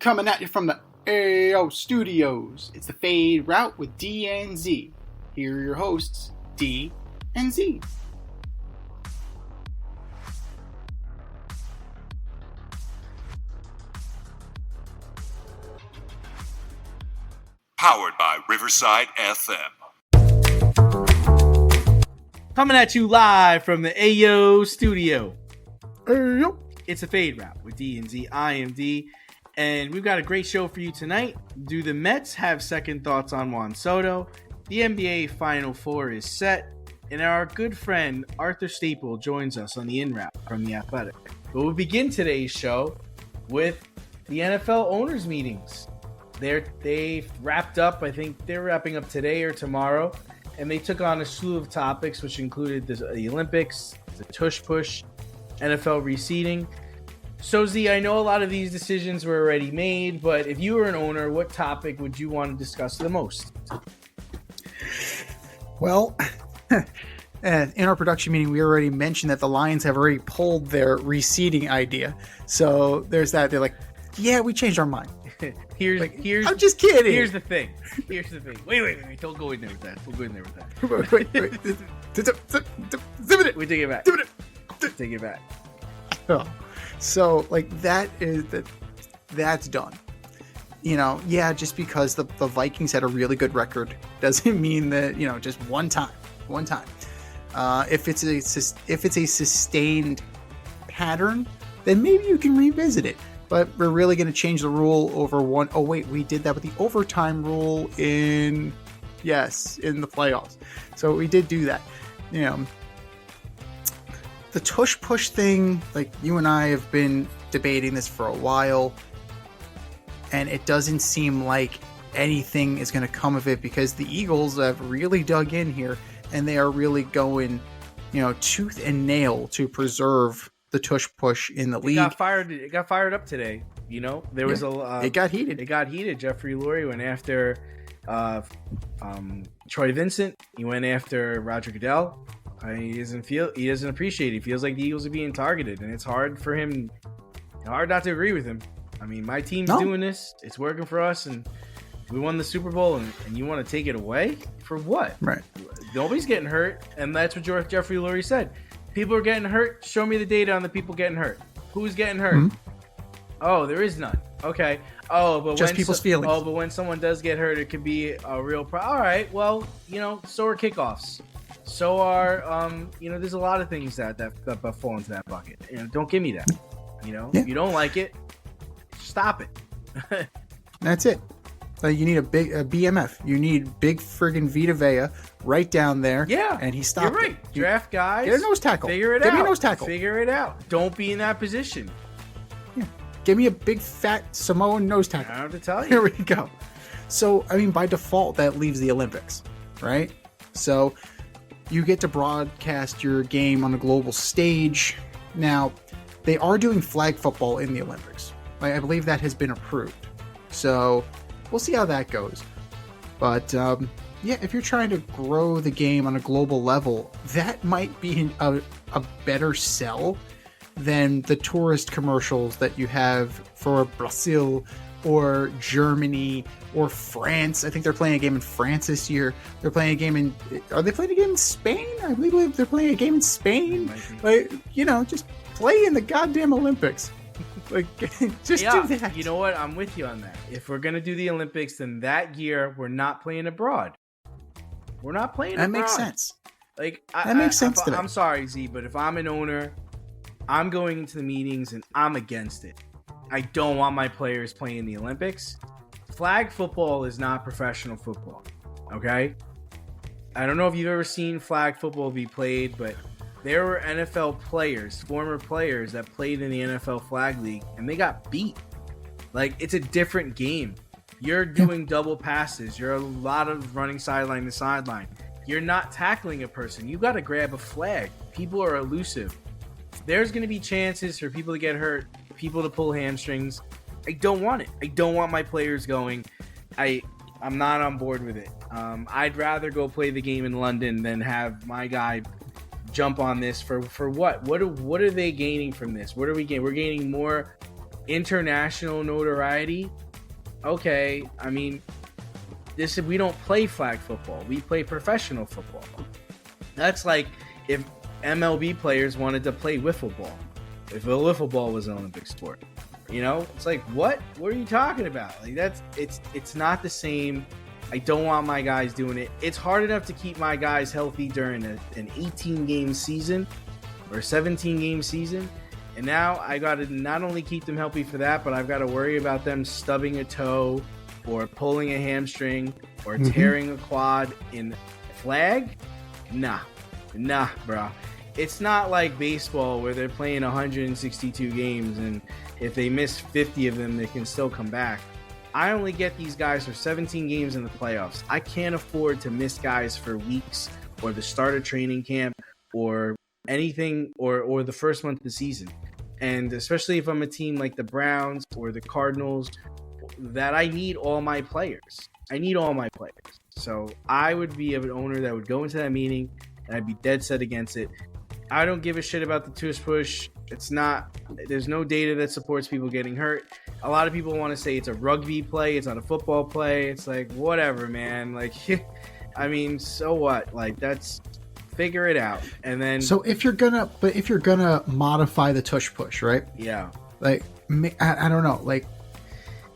Coming at you from the AO Studios, it's the Fade Route with D and Z. Here are your hosts, D and Z. Powered by Riverside FM. Coming at you live from the AO Studio. Ayo. It's a Fade Route with D and Z. I am D. And we've got a great show for you tonight. Do the Mets have second thoughts on Juan Soto? The NBA Final Four is set. And our good friend Arthur Staple joins us on the in-route from The Athletic. But we'll begin today's show with the NFL owners' meetings. They wrapped up. I think they're wrapping up today or tomorrow. And they took on a slew of topics, which included the Olympics, the tush-push, NFL reseeding. So, Z, I know a lot of these decisions were already made, but if you were an owner, what topic would you want to discuss the most? Well, in our production meeting, we already mentioned that the Lions have already pulled their reseeding idea. So there's that. They're like, yeah, we changed our mind. Here's I'm just kidding. Here's the thing. Wait. Don't go in there with that. We'll go in there with that. Wait. We take it back. Take it back. Oh. So, that's done. You know, yeah, just because the Vikings had a really good record doesn't mean that, you know, just one time. If it's a sustained pattern, then maybe you can revisit it. But we're really going to change the rule over one. Oh, wait, we did that with the overtime rule in the playoffs. So we did do that. You know, the tush-push thing, like you and I have been debating this for a while, and it doesn't seem like anything is going to come of it because the Eagles have really dug in here, and they are really going, you know, tooth and nail to preserve the tush-push in the league. It got fired up today. You know, there was it got heated. It got heated. Jeffrey Lurie went after Troy Vincent. He went after Roger Goodell. He doesn't appreciate it. He feels like the Eagles are being targeted, and it's hard not to agree with him. I mean, my team's doing this. It's working for us, and we won the Super Bowl, and you want to take it away? For what? Right. Nobody's getting hurt, and that's what Jeffrey Lurie said. People are getting hurt. Show me the data on the people getting hurt. Who's getting hurt? Mm-hmm. Oh, there is none. Okay. Oh, but just people's feelings. Oh, but when someone does get hurt, it could be a real problem. All right. Well, you know, so are kickoffs. So are, there's a lot of things that fall into that bucket. You know, don't give me that. You know, If you don't like it, stop it. That's it. You need a BMF. You need big friggin' Vita Vea right down there. Yeah. And he stopped. You're right. it. Draft guys. Get a nose tackle. Figure it out. Give me a nose tackle. Figure it out. Don't be in that position. Yeah. Give me a big fat Samoan nose tackle. I don't have to tell you. Here we go. So, I mean, by default, that leaves the Olympics, right? So you get to broadcast your game on a global stage. Now, they are doing flag football in the Olympics. I believe that has been approved. So we'll see how that goes. But, if you're trying to grow the game on a global level, that might be a better sell than the tourist commercials that you have for Brazil or Germany or France. I think they're playing a game in France this year. Are they playing a game in Spain? I believe they're playing a game in Spain. Like, you know, just play in the goddamn Olympics. Like, just do that. You know what? I'm with you on that. If we're going to do the Olympics, then that year we're not playing abroad. We're not playing abroad. That makes sense. Like, that makes sense to me. I'm sorry, Z, but if I'm an owner, I'm going into the meetings and I'm against it. I don't want my players playing in the Olympics. Flag football is not professional football, okay? I don't know if you've ever seen flag football be played, but there were NFL players, former players that played in the NFL Flag League, and they got beat. Like, it's a different game. You're doing double passes. You're a lot of running sideline to sideline. You're not tackling a person. You got to grab a flag. People are elusive. There's going to be chances for people to get hurt, people to pull hamstrings. I don't want it. I don't want my players going. I'm not on board with it. I'd rather go play the game in London than have my guy jump on this for what? What are they gaining from this? What are we gaining? We're gaining more international notoriety. Okay, I mean, we don't play flag football. We play professional football. That's like if MLB players wanted to play wiffle ball. If wiffle ball was an Olympic sport, it's like, what? What are you talking about? Like it's not the same. I don't want my guys doing it. It's hard enough to keep my guys healthy during an 18-game season or 17-game season. And now I got to not only keep them healthy for that, but I've got to worry about them stubbing a toe or pulling a hamstring or tearing a quad in flag. Nah, bro. It's not like baseball where they're playing 162 games, and if they miss 50 of them, they can still come back. I only get these guys for 17 games in the playoffs. I can't afford to miss guys for weeks or the start of training camp or anything or the first month of the season. And especially if I'm a team like the Browns or the Cardinals, that I need all my players. So I would be an owner that would go into that meeting and I'd be dead set against it. I don't give a shit about the tush push. There's no data that supports people getting hurt. A lot of people want to say it's a rugby play, it's not a football play. It's like, whatever, man. Like, I mean, so what? Like, figure it out. And then, so if you're gonna modify the tush push, right? Yeah. Like, I don't know. Like,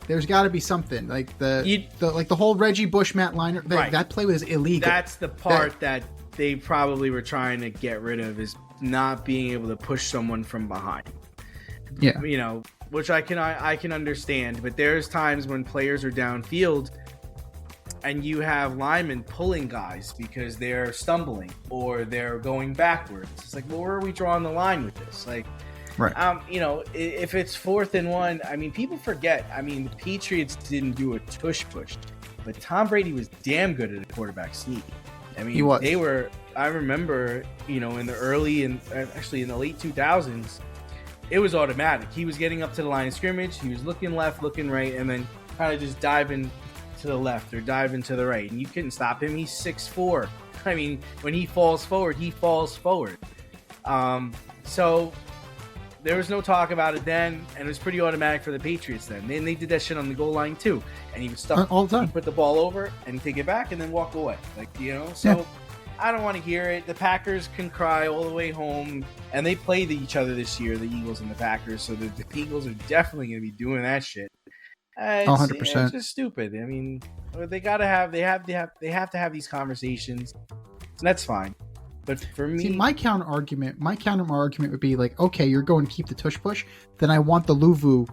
there's got to be something. Like the whole Reggie Bush, Matt Leinart, right. That play was illegal. That's the part that they probably were trying to get rid of, is not being able to push someone from behind. Yeah. Which I can understand, but there's times when players are downfield and you have linemen pulling guys because they're stumbling or they're going backwards. It's like, well, where are we drawing the line with this? Like, right. If it's 4th and 1, I mean, people forget. I mean, the Patriots didn't do a tush push, but Tom Brady was damn good at a quarterback sneak. I mean, he was. They were. I remember, in the in the late 2000s, it was automatic. He was getting up to the line of scrimmage. He was looking left, looking right, and then kind of just diving to the left or diving to the right. And you couldn't stop him. He's 6'4". I mean, when he falls forward, he falls forward. So there was no talk about it then, and it was pretty automatic for the Patriots then. Then they did that shit on the goal line too. And he would stop all the time. Put the ball over and take it back and then walk away. So... Yeah. I don't want to hear it. The Packers can cry all the way home, and they played each other this year, the Eagles and the Packers. So the Eagles are definitely going to be doing that shit. 100%. It's just stupid. I mean, they have to have these conversations. And that's fine. But for me, my counter argument would be like, okay, you're going to keep the tush push, then I want the Luvu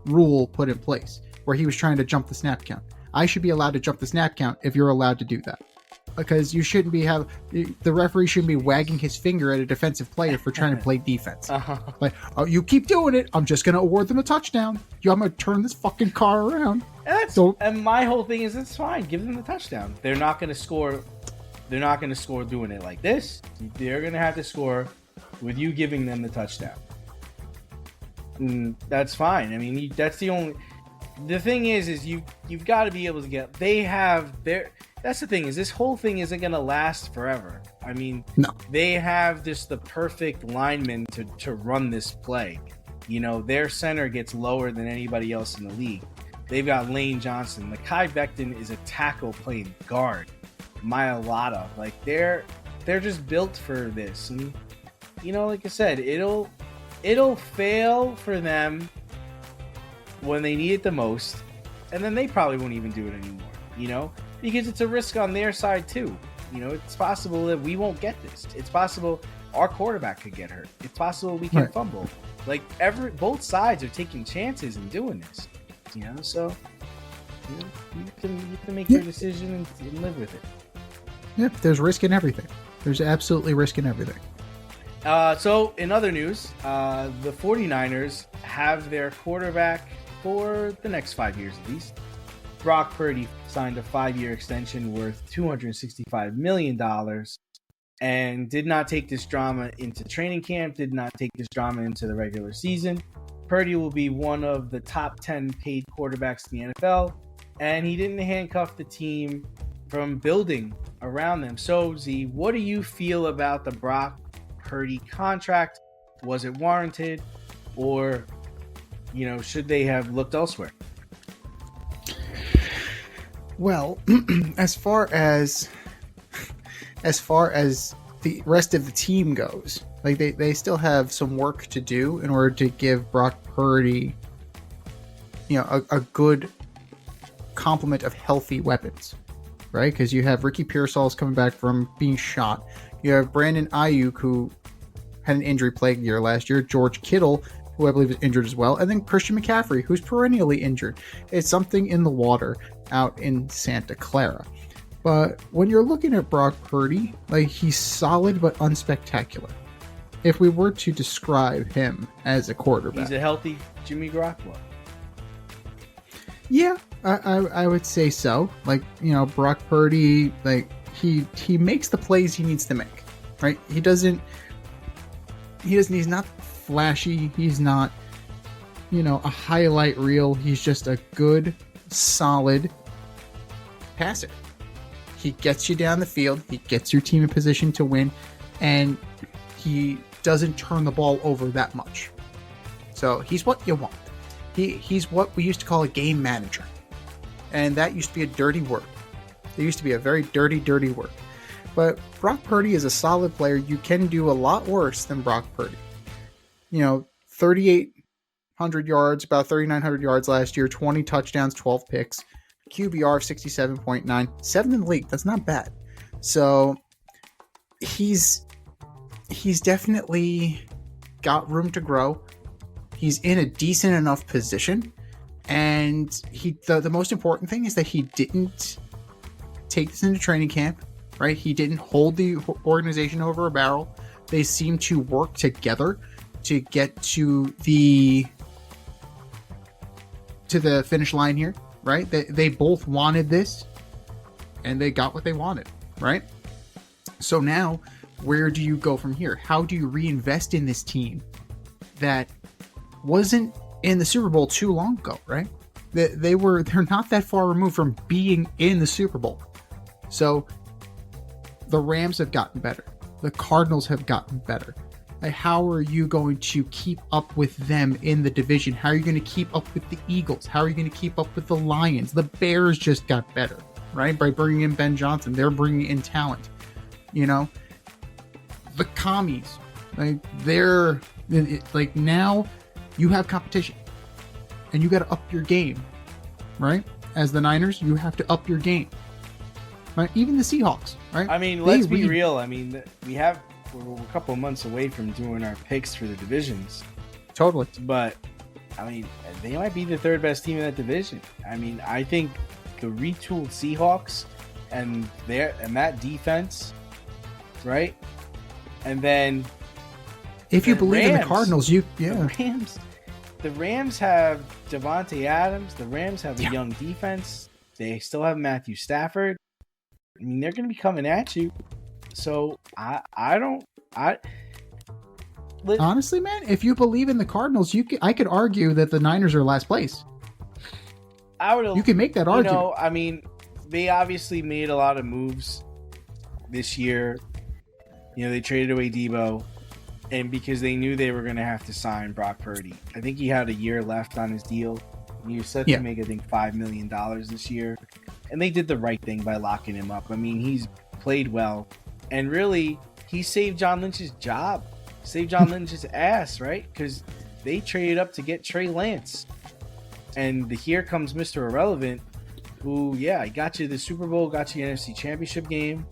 rule put in place where he was trying to jump the snap count. I should be allowed to jump the snap count if you're allowed to do that. Because you shouldn't be the referee shouldn't be wagging his finger at a defensive player for trying to play defense. Like, oh, you keep doing it, I'm just going to award them a touchdown. I'm going to turn this fucking car around. And my whole thing is, it's fine. Give them the touchdown. They're not going to score. They're not going to score doing it like this. They're going to have to score with you giving them the touchdown. And that's fine. I mean, that's the only. The thing is you've got to be able to get. They have their. That's the thing, is this whole thing isn't going to last forever. I mean, no. They have just the perfect lineman to run this play. Their center gets lower than anybody else in the league. They've got Lane Johnson. Mekhi Becton is a tackle playing guard. Mailata. Like, they're just built for this. And, like I said, it'll fail for them when they need it the most. And then they probably won't even do it anymore, Because it's a risk on their side too. It's possible that we won't get this. It's possible our quarterback could get hurt. It's possible we can fumble. Like, both sides are taking chances in doing this. So you can make your decision and live with it. Yep, there's risk in everything. There's absolutely risk in everything. So in other news, the 49ers have their quarterback for the next 5 years at least. Brock Purdy signed a 5-year extension worth $265 million and did not take this drama into training camp, did not take this drama into the regular season. Purdy will be one of the top 10 paid quarterbacks in the NFL, and he didn't handcuff the team from building around them. So, Z, what do you feel about the Brock Purdy contract? Was it warranted, or should they have looked elsewhere? Well, as far as the rest of the team goes, like they still have some work to do in order to give Brock Purdy, a good complement of healthy weapons, right? Because you have Ricky Pearsall's coming back from being shot. You have Brandon Ayuk, who had an injury plagued year last year. George Kittle, who I believe is injured as well. And then Christian McCaffrey, who's perennially injured. It's something in the water out in Santa Clara. But when you're looking at Brock Purdy, like, he's solid but unspectacular. If we were to describe him as a quarterback, he's a healthy Jimmy Garoppolo. Yeah, I would say so. Like, Brock Purdy, like, he makes the plays he needs to make, right? He's not flashy. He's not, a highlight reel. He's just a good, solid passer. He gets you down the field. He gets your team in position to win, and he doesn't turn the ball over that much. So he's what you want. He's what we used to call a game manager, and that used to be a dirty word. It used to be a very dirty, dirty word. But Brock Purdy is a solid player. You can do a lot worse than Brock Purdy. 3,800 yards, about 3,900 yards last year, 20 touchdowns, 12 picks, QBR of 67.9, 7th in the league. That's not bad. So he's definitely got room to grow. He's in a decent enough position, and the most important thing is that he didn't take this into training camp, right? He didn't hold the organization over a barrel. They seem to work together to get to the finish line here, right? They both wanted this, and they got what they wanted, right? So now, where do you go from here? How do you reinvest in this team that wasn't in the Super Bowl too long ago, right? They're not that far removed from being in the Super Bowl. So the Rams have gotten better. The Cardinals have gotten better. Like, how are you going to keep up with them in the division? How are you going to keep up with the Eagles? How are you going to keep up with the Lions? The Bears just got better, right? By bringing in Ben Johnson. They're bringing in talent. The Commies, now you have competition, and you got to up your game, right? As the Niners, you have to up your game, right? Even the Seahawks, right? I mean, let's be real. I mean, we're a couple of months away from doing our picks for the divisions. Totally. But, I mean, they might be the third best team in that division. I mean, I think the retooled Seahawks and that defense, right? And then if you believe in the Cardinals, The Rams have Devontae Adams. The Rams have a young defense. They still have Matthew Stafford. I mean, they're going to be coming at you. So honestly, man, if you believe in the Cardinals, I could argue that the Niners are last place. You can make that argument. I mean, they obviously made a lot of moves this year. They traded away Debo, and because they knew they were going to have to sign Brock Purdy. I think he had a year left on his deal. He was set to make, I think, $5 million this year. And they did the right thing by locking him up. I mean, he's played well. And really, he saved John Lynch's job. Saved John Lynch's ass, right? Because they traded up to get Trey Lance. And here comes Mr. Irrelevant, who, he got you the Super Bowl, got you the NFC Championship game.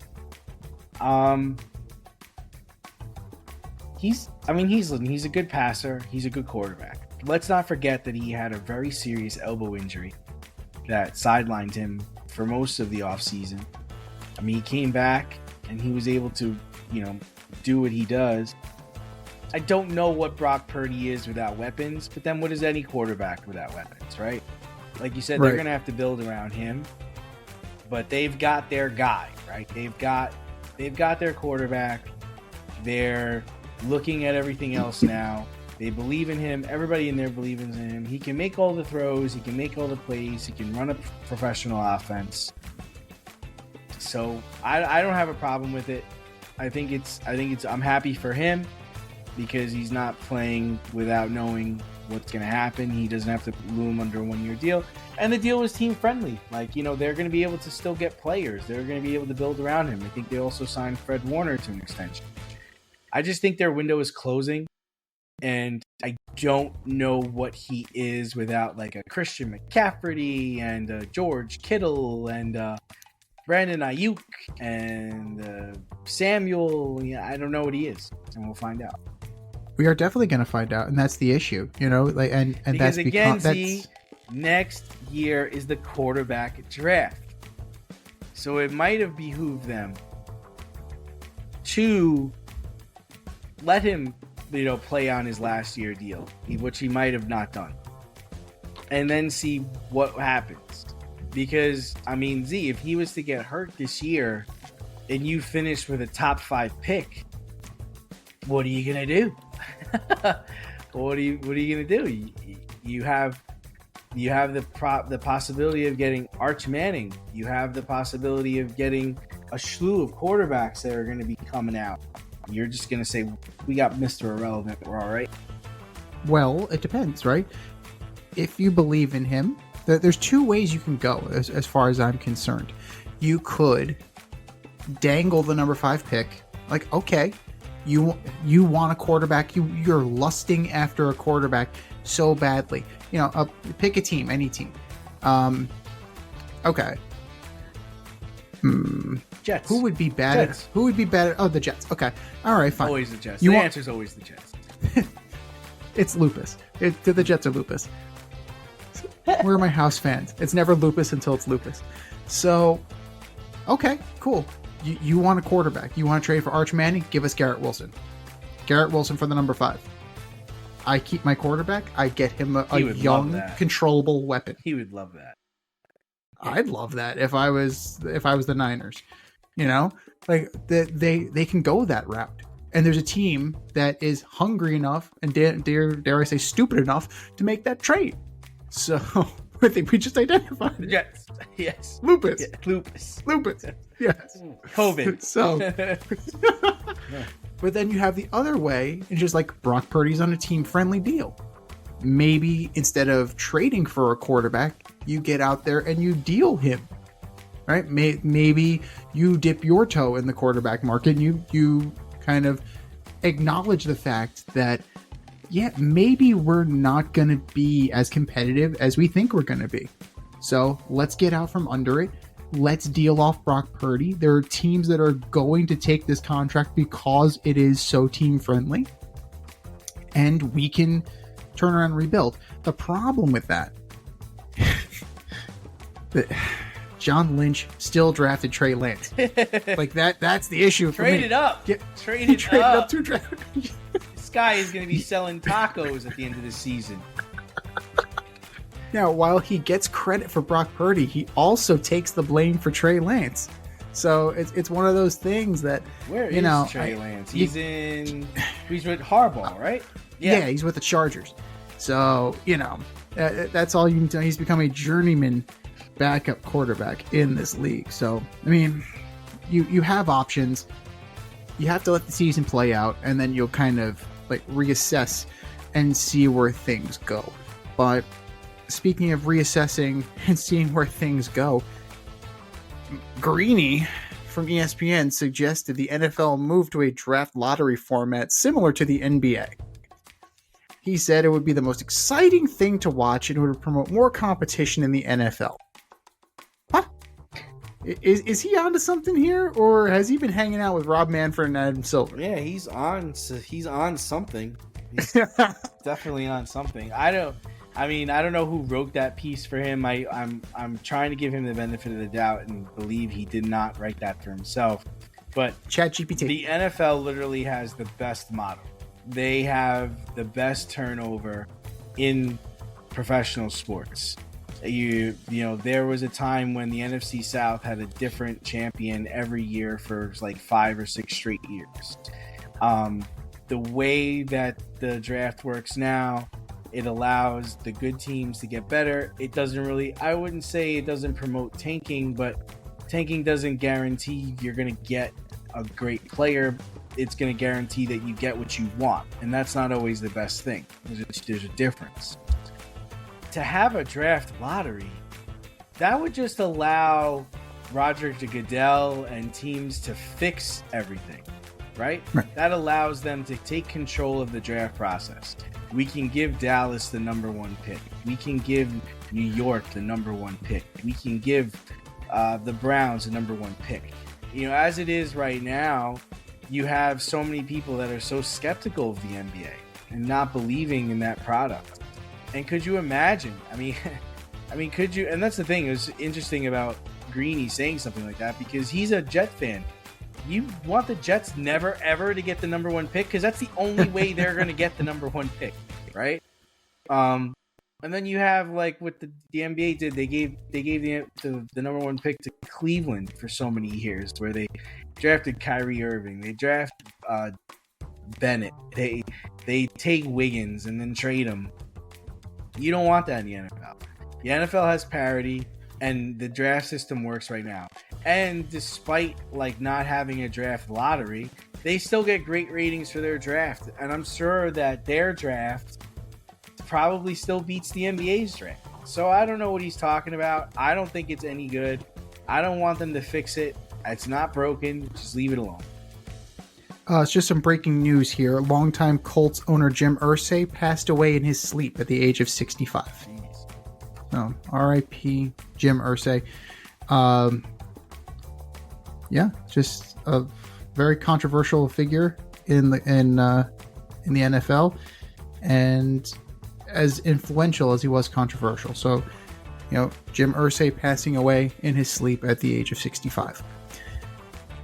He's a good passer. He's a good quarterback. Let's not forget that he had a very serious elbow injury that sidelined him for most of the offseason. I mean, he came back and he was able to, do what he does. I don't know what Brock Purdy is without weapons, but then what is any quarterback without weapons, right? Like you said, They're going to have to build around him, but they've got their guy, right? They've got their quarterback. They're looking at everything else now. They believe in him. Everybody in there believes in him. He can make all the throws. He can make all the plays. He can run a professional offense. So I don't have a problem with it. I'm happy for him. because he's not playing without knowing what's going to happen. He doesn't have to loom under a 1-year deal. And the deal was team friendly. Like, they're going to be able to still get players. They're going to be able to build around him. I think they also signed Fred Warner to an extension. I just think their window is closing. And I don't know what he is without like a Christian McCaffrey and George Kittle and Brandon Ayuk and Samuel. Yeah, I don't know what he is, and we'll find out. We are definitely going to find out, and that's the issue, like, and because that's again, that's... next year is the quarterback draft, so it might have behooved them to let him, play on his last year deal, which he might have not done, and then see what happens. Because, Z, if he was to get hurt this year and you finish with a top 5 pick, what are you gonna do? What are you gonna do? You have the possibility of getting Arch Manning. You have the possibility of getting a slew of quarterbacks that are going to be coming out. You're just going to say, we got Mr. Irrelevant, we're all right? Well, it depends, right? If you believe in him, there's 2 ways you can go as far as I'm concerned. You could dangle the number 5 pick. Like, okay, you want a quarterback. You're lusting after a quarterback so badly. Pick a team, any team. Okay. Jets. Who would be better? Jets. Who would be better? Oh, the Jets. Okay. All right, fine. Always the Jets. The answer's always the Jets. It's lupus. The Jets are lupus. We're my house fans. It's never lupus until it's lupus. So, okay, cool. You want a quarterback. You want to trade for Arch Manning? Give us Garrett Wilson. Garrett Wilson for the number 5. I keep my quarterback. I get him a young, controllable weapon. He would love that. I'd love that if I was the Niners. Like they can go that route. And there's a team that is hungry enough and dare I say stupid enough to make that trade. So I think we just identified it. Jets. Yes. Lupus. Yeah, lupus. Yes. COVID. So, but then you have the other way, and just like Brock Purdy's on a team-friendly deal. Maybe instead of trading for a quarterback, you get out there and you deal him, right? Maybe you dip your toe in the quarterback market and you kind of acknowledge the fact that, yeah, maybe we're not going to be as competitive as we think we're going to be. So let's get out from under it. Let's deal off Brock Purdy. There are teams that are going to take this contract because it is so team friendly. And we can turn around and rebuild. The problem with that, John Lynch still drafted Trey Lance. Like that's the issue for me. Trade it up. Trade it up to draft. This guy is going to be selling tacos at the end of the season. Now, while he gets credit for Brock Purdy, he also takes the blame for Trey Lance. So it's one of those things that Where is Trey Lance? He's with Harbaugh, right? Yeah, he's with the Chargers. So that's all you can tell. He's become a journeyman backup quarterback in this league. So you have options. You have to let the season play out, and then you'll kind of like reassess and see where things go. But speaking of reassessing and seeing where things go, Greeny from ESPN suggested the NFL move to a draft lottery format similar to the NBA. He said it would be the most exciting thing to watch and it would promote more competition in the NFL. Huh? Is he onto something here, or has he been hanging out with Rob Manfred and Adam Silver? Yeah, he's on something. He's definitely on something. I don't know who wrote that piece for him. I'm trying to give him the benefit of the doubt and believe he did not write that for himself. But ChatGPT. The NFL literally has the best model. They have the best turnover in professional sports. There was a time when the NFC South had a different champion every year for like 5 or 6 straight years. The way that the draft works now, it allows the good teams to get better. It doesn't really, I wouldn't say it doesn't promote tanking, but tanking doesn't guarantee you're going to get a great player, it's going to guarantee that you get what you want. And that's not always the best thing. There's a difference. To have a draft lottery, that would just allow Roger Goodell and teams to fix everything, right? That allows them to take control of the draft process. We can give Dallas the number 1 pick. We can give New York the number 1 pick. We can give the Browns the number 1 pick. As it is right now, you have so many people that are so skeptical of the NBA and not believing in that product. And could you imagine? I mean, could you? And that's the thing. It was interesting about Greeny saying something like that because he's a Jet fan. You want the Jets never ever to get the number 1 pick because that's the only way they're going to get the number 1 pick, right? And then you have like what the NBA did. They gave the number 1 pick to Cleveland for so many years, where they drafted Kyrie Irving, they drafted Bennett, they take Wiggins and then trade him. You don't want that in the NFL. The NFL has parity, and the draft system works right now. And despite like not having a draft lottery, they still get great ratings for their draft. And I'm sure that their draft probably still beats the NBA's draft. So I don't know what he's talking about. I don't think it's any good. I don't want them to fix it. It's not broken. Just leave it alone. It's just some breaking news here. Longtime Colts owner Jim Irsay passed away in his sleep at the age of 65. So, R.I.P. Jim Irsay. Yeah, just a very controversial figure in the NFL, and as influential as he was controversial. So, Jim Irsay passing away in his sleep at the age of 65.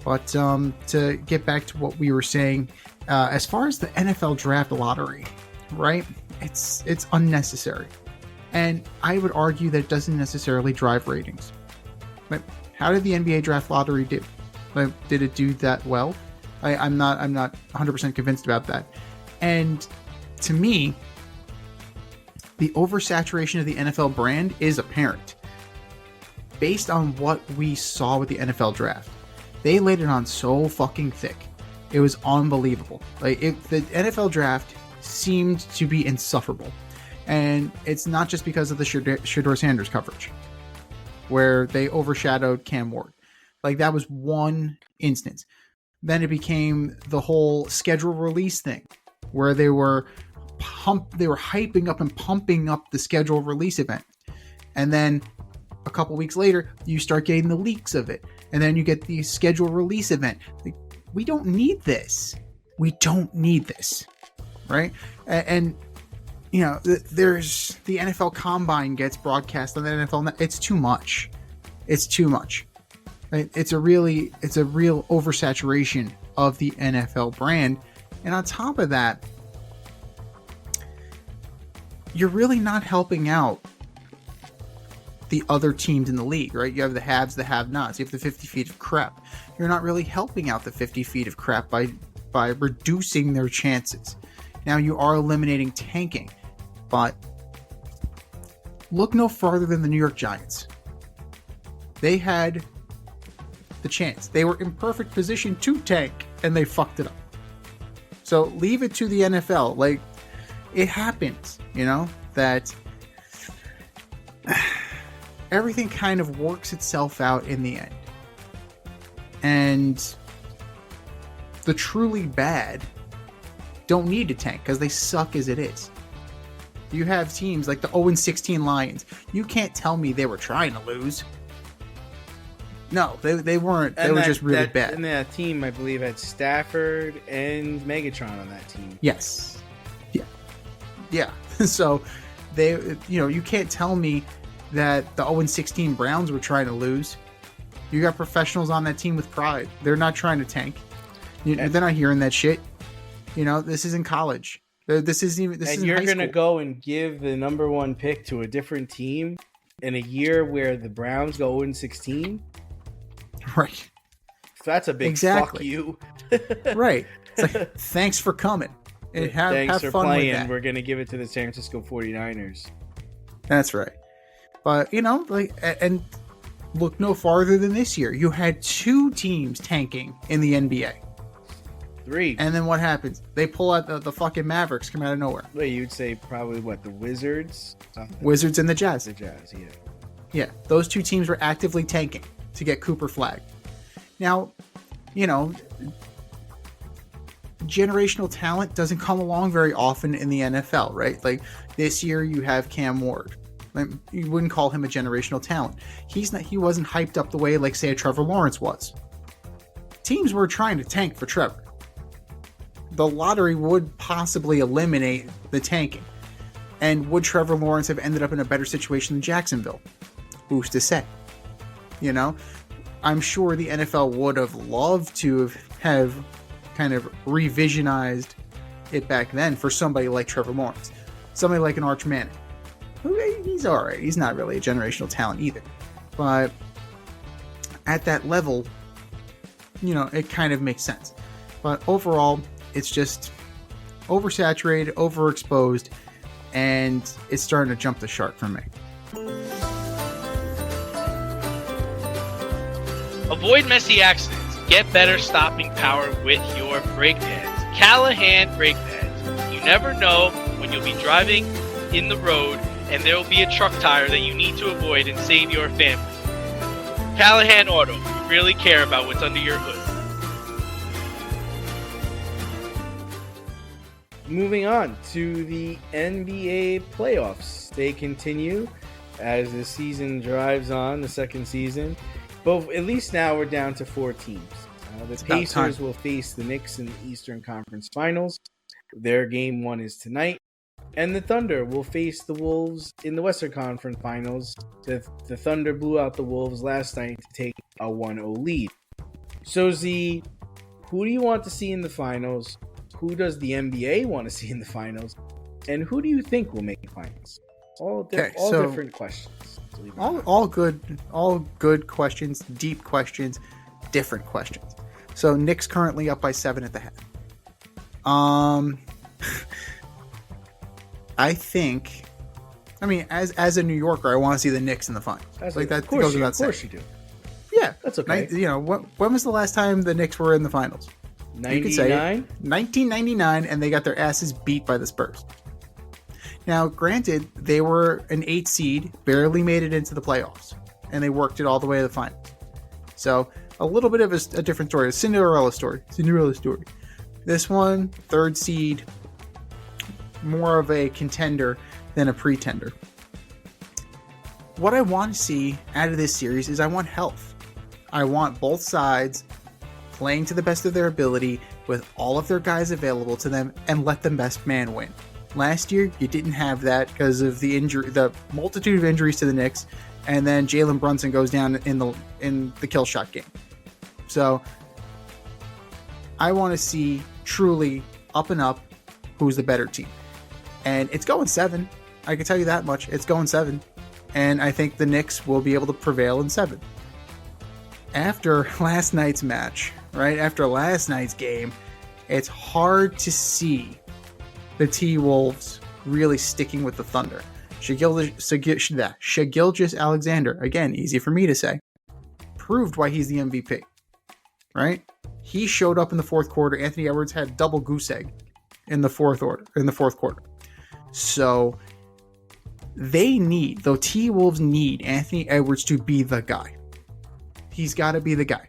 But to get back to what we were saying, as far as the NFL draft lottery, right? It's unnecessary. And I would argue that it doesn't necessarily drive ratings. But how did the NBA draft lottery do? Like, did it do that well? I'm not 100% convinced about that. And to me, the oversaturation of the NFL brand is apparent. Based on what we saw with the NFL draft, they laid it on so fucking thick. It was unbelievable. Like, the NFL draft seemed to be insufferable. And it's not just because of the Shedeur Sanders coverage, where they overshadowed Cam Ward. Like, that was one instance. Then it became the whole schedule release thing, where they were hyping up and pumping up the schedule release event. And then a couple weeks later, you start getting the leaks of it. And then you get the schedule release event. Like, we don't need this. We don't need this. Right? And there's the NFL Combine gets broadcast on the NFL Net. It's too much. It's too much. Right? It's a real oversaturation of the NFL brand. And on top of that, you're really not helping out the other teams in the league, right? You have the haves, the have-nots. You have the 50 feet of crap. You're not really helping out the 50 feet of crap by reducing their chances. Now, you are eliminating tanking, but look no farther than the New York Giants. They had the chance. They were in perfect position to tank, and they fucked it up. So leave it to the NFL. Like, it happens, that everything kind of works itself out in the end. And the truly bad don't need to tank because they suck as it is. You have teams like the 0-16 Lions. You can't tell me they were trying to lose. No, they weren't. They were just really bad. And that team, I believe, had Stafford and Megatron on that team. Yes. Yeah. So you can't tell me that the 0-16 Browns were trying to lose. You got professionals on that team with pride. They're not trying to tank. They're not hearing that shit. This isn't college. This isn't high school. And you're going to go and give the number 1 pick to a different team in a year where the Browns go 0-16? Right. That's a big fuck you. Right. It's like, thanks for coming. And thanks have for fun playing. with that. We're going to give it to the San Francisco 49ers. That's right. But, and look no farther than this year. You had 2 teams tanking in the NBA. 3. And then what happens? They pull out the fucking Mavericks come out of nowhere. Wait, you'd say probably what, the Wizards? Wizards and the Jazz. The Jazz, yeah. Yeah, those 2 teams were actively tanking to get Cooper flagged. Now, generational talent doesn't come along very often in the NFL, right? Like this year you have Cam Ward. Like, you wouldn't call him a generational talent. He wasn't hyped up the way like say a Trevor Lawrence was. Teams were trying to tank for Trevor. The lottery would possibly eliminate the tanking. And would Trevor Lawrence have ended up in a better situation than Jacksonville? Who's to say? I'm sure the NFL would have loved to have kind of revisionized it back then for somebody like Trevor Lawrence. Somebody like an Arch Manning. He's alright. He's not really a generational talent either. But at that level, it kind of makes sense. But overall, it's just oversaturated, overexposed, and it's starting to jump the shark for me. Avoid messy accidents. Get better stopping power with your brake pads. Callahan brake pads. You never know when you'll be driving in the road and there will be a truck tire that you need to avoid and save your family. Callahan Auto. We really care about what's under your hood. Moving on to the NBA playoffs. They continue as the season drives on, the second season. But at least now we're down to 4 teams. The Pacers will face the Knicks in the Eastern Conference Finals. Their game 1 is tonight. And the Thunder will face the Wolves in the Western Conference Finals. The Thunder blew out the Wolves last night to take a 1-0 lead. So, Z, who do you want to see in the finals? Who does the NBA want to see in the finals? And who do you think will make the finals? All different questions. All good questions, deep questions, different questions. So Knicks currently up by 7 at the half. As a New Yorker, I want to see the Knicks in the finals. Of course you do. Yeah, that's okay. When was the last time the Knicks were in the finals? 99? 1999, and they got their asses beat by the Spurs. Now, granted, they were an 8 seed, barely made it into the playoffs, and they worked it all the way to the finals. So, a little bit of a different story, a Cinderella story. This one, 3rd seed, more of a contender than a pretender. What I want to see out of this series is I want health. I want both sides playing to the best of their ability with all of their guys available to them and let the best man win. Last year, you didn't have that because of the multitude of injuries to the Knicks, and then Jalen Brunson goes down in the kill shot game. So, I want to see truly up and up who's the better team. And it's going 7. I can tell you that much. It's going 7. And I think the Knicks will be able to prevail in 7. After last night's match, right? After last night's game, it's hard to see the T-Wolves really sticking with the Thunder. Shai Gilgeous-Alexander, again, easy for me to say, proved why he's the MVP, right? He showed up in the 4th quarter. Anthony Edwards had double goose egg in the 4th quarter. So the T-Wolves need Anthony Edwards to be the guy. He's got to be the guy.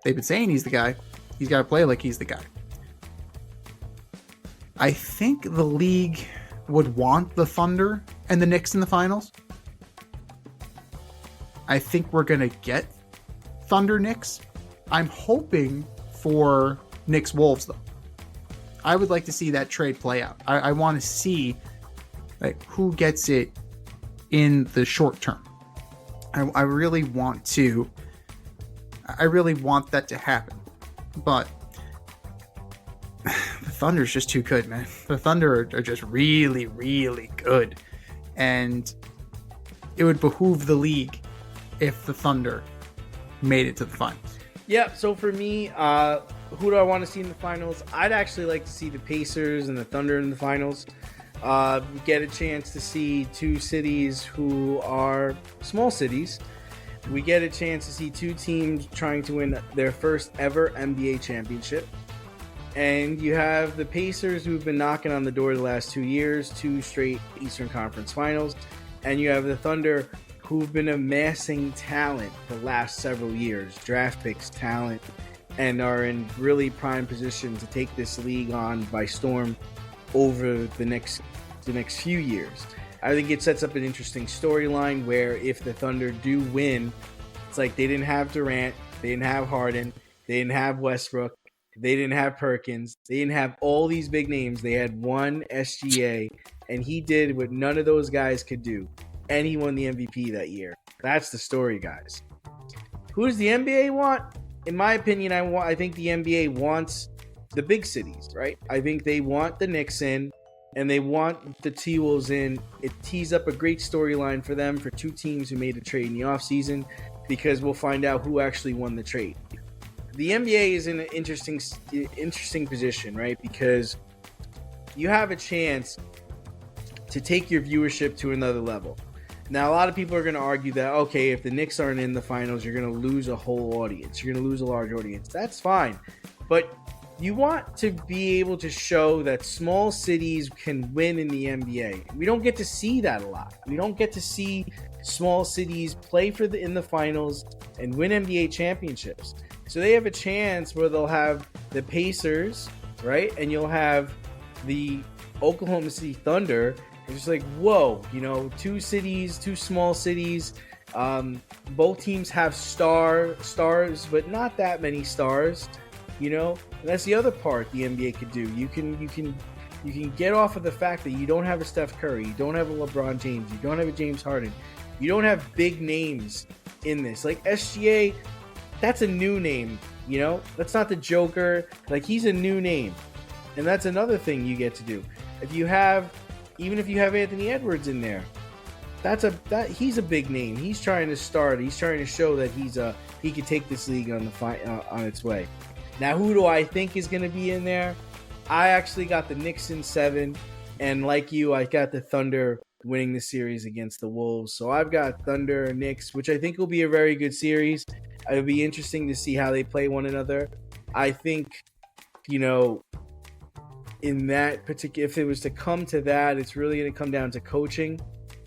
They've been saying he's the guy. He's got to play like he's the guy. I think the league would want the Thunder and the Knicks in the finals. I think we're going to get Thunder Knicks. I'm hoping for Knicks Wolves, though. I would like to see that trade play out. I want to see who gets it in the short term. I really want that to happen. But the Thunder's just too good, man. The Thunder are just really, really good. And it would behoove the league if the Thunder made it to the finals. Yeah, so for me, who do I want to see in the finals? I'd actually like to see the Pacers and the Thunder in the finals. Get a chance to see 2 cities who are small cities, we get a chance to see two teams trying to win their first ever NBA championship. And you have the Pacers, who've been knocking on the door the last 2 years, 2 straight Eastern Conference Finals. And you have the Thunder, who've been amassing talent the last several years, draft picks, talent, and are in really prime position to take this league on by storm over the next few years. I think it sets up an interesting storyline where if the Thunder do win, it's like they didn't have Durant, they didn't have Harden, they didn't have Westbrook, they didn't have Perkins, they didn't have all these big names. They had one SGA, and he did what none of those guys could do, and he won the MVP that year. That's the story, guys. Who does the NBA want? In my opinion, I think the NBA wants the big cities, right? I think they want the Knicks in, and they want the T-Wolves in. It tees up a great storyline for them, for two teams who made a trade in the offseason, because we'll find out who actually won the trade. The NBA is in an interesting position, right? Because you have a chance to take your viewership to another level. Now, a lot of people are going to argue that, okay, if the Knicks aren't in the finals, you're going to lose a whole audience. You're going to lose a large audience. That's fine. But you want to be able to show that small cities can win in the NBA. We don't get to see that a lot. We don't get to see small cities play in the finals and win NBA championships. So they have a chance where they'll have the Pacers, right? And you'll have the Oklahoma City Thunder. It's just like, whoa, two cities, two small cities. Both teams have stars, but not that many stars. And that's the other part the NBA could do. You can get off of the fact that you don't have a Steph Curry, you don't have a LeBron James, you don't have a James Harden, you don't have big names in this. Like SGA, that's a new name. That's not the Joker. Like, he's a new name, and that's another thing you get to do. Even if you have Anthony Edwards in there, he's a big name. He's trying to start. He's trying to show that he could take this league on its way. Now, who do I think is going to be in there? I actually got the Knicks in 7, and like you, I got the Thunder winning the series against the Wolves. So I've got Thunder and Knicks, which I think will be a very good series. It'll be interesting to see how they play one another. I think, in that particular, if it was to come to that, it's really going to come down to coaching.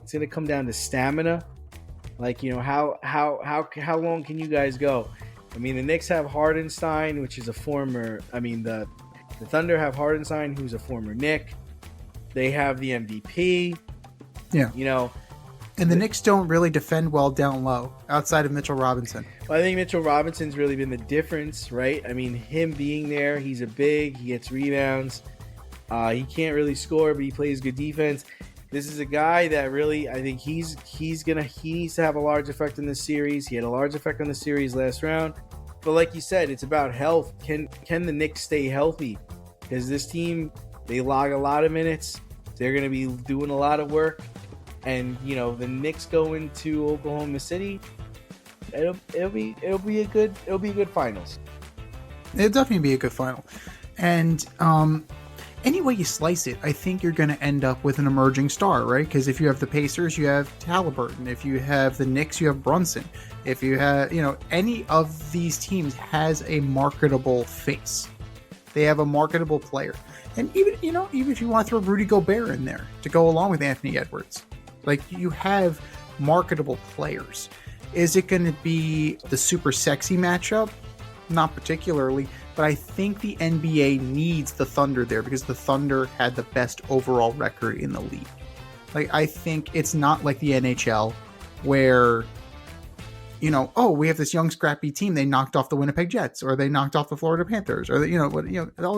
It's going to come down to stamina. Like, how long can you guys go? I mean, the Knicks have Hardenstein, which is the Thunder have Hardenstein, who's a former Knick. They have the MVP. Yeah. And the Knicks don't really defend well down low, outside of Mitchell Robinson. Well, I think Mitchell Robinson's really been the difference, right? I mean, him being there, he's he gets rebounds. He can't really score, but he plays good defense. This is a guy that really, I think he needs to have a large effect in this series. He had a large effect on the series last round. But like you said, it's about health. Can the Knicks stay healthy? Because this team, they log a lot of minutes. They're going to be doing a lot of work. And, the Knicks go into Oklahoma City. It'll be a good finals. It'll definitely be a good final. And any way you slice it, I think you're going to end up with an emerging star, right? Because if you have the Pacers, you have Halliburton. If you have the Knicks, you have Brunson. If you have, any of these teams has a marketable face. They have a marketable player. And even if you want to throw Rudy Gobert in there to go along with Anthony Edwards, like, you have marketable players. Is it going to be the super sexy matchup? Not particularly, but I think the NBA needs the Thunder there because the Thunder had the best overall record in the league. Like, I think it's not like the NHL where, we have this young scrappy team. They knocked off the Winnipeg Jets, or they knocked off the Florida Panthers, or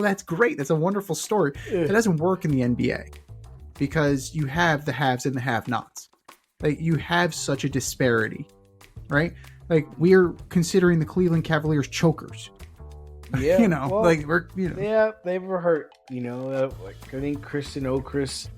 that's great. That's a wonderful story. It doesn't work in the NBA because you have the haves and the have-nots. Like, you have such a disparity, right? Like, we're considering the Cleveland Cavaliers chokers. Yeah, Yeah, they were hurt. I think Kristen Okris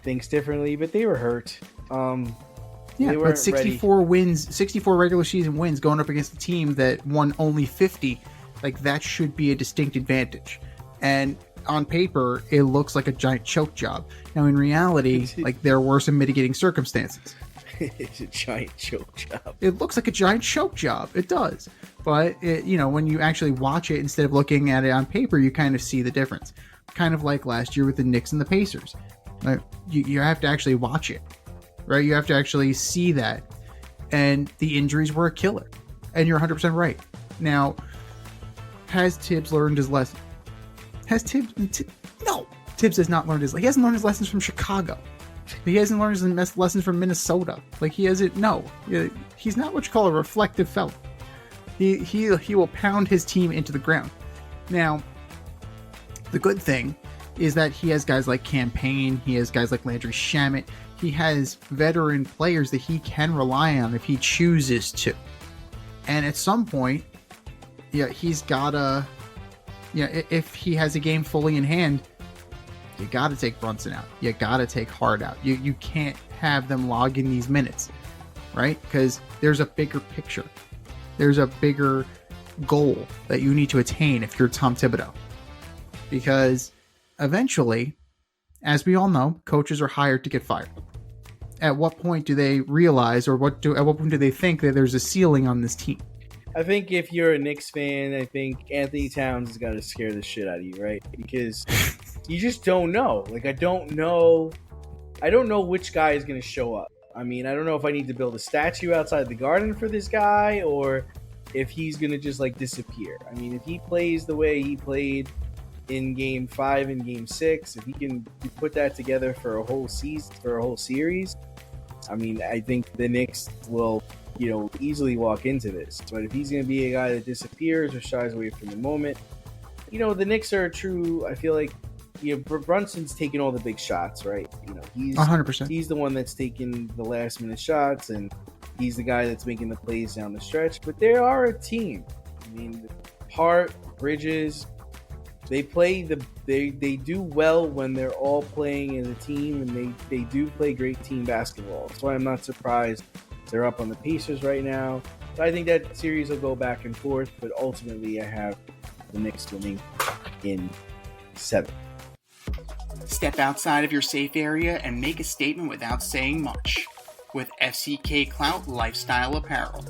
thinks differently, but they were hurt. But 64 wins, 64 regular season wins going up against a team that won only 50, like, that should be a distinct advantage. And on paper, it looks like a giant choke job. Now, in reality, like, there were some mitigating circumstances. It's a giant choke job. It looks like a giant choke job. It does. But, when you actually watch it, instead of looking at it on paper, you kind of see the difference. Kind of like last year with the Knicks and the Pacers. Like, you have to actually watch it, right? You have to actually see that. And the injuries were a killer. And you're 100% right. Now, has Tibbs learned his lesson? No. Tibbs has not learned his lesson. He hasn't learned his lessons from Chicago. He hasn't learned his lessons from Minnesota. Like, he hasn't. No. He's not what you call a reflective fellow. He will pound his team into the ground. Now, the good thing is that he has guys like Campaign. He has guys like Landry Shamet. He has veteran players that he can rely on if he chooses to. And at some point, he's gotta. If he has a game fully in hand, you gotta take Brunson out. You gotta take Hart out. You can't have them log in these minutes, right? Because there's a bigger picture. There's a bigger goal that you need to attain if you're Tom Thibodeau. Because eventually, as we all know, coaches are hired to get fired. At what point do they realize, or at what point do they think that there's a ceiling on this team? I think if you're a Knicks fan, I think Anthony Towns has got to scare the shit out of you, right? Because you just don't know. Like, I don't know which guy is going to show up. I mean, I don't know if I need to build a statue outside the Garden for this guy, or if he's going to just, like, disappear. I mean, if he plays the way he played in Game 5 and Game 6, if he can put that together for a whole season, for a whole series, I mean, I think the Knicks will, easily walk into this. But if he's going to be a guy that disappears or shies away from the moment, the Knicks are true. I feel like, Brunson's taking all the big shots, right? He's 100%. He's the one that's taking the last minute shots, and he's the guy that's making the plays down the stretch. But they are a team. I mean, Hart, Bridges, they do well when they're all playing as a team, and they do play great team basketball. That's why I'm not surprised they're up on the Pacers right now. So I think that series will go back and forth, but ultimately I have the Knicks winning in 7. Step outside of your safe area and make a statement without saying much with FCK Clout Lifestyle Apparel.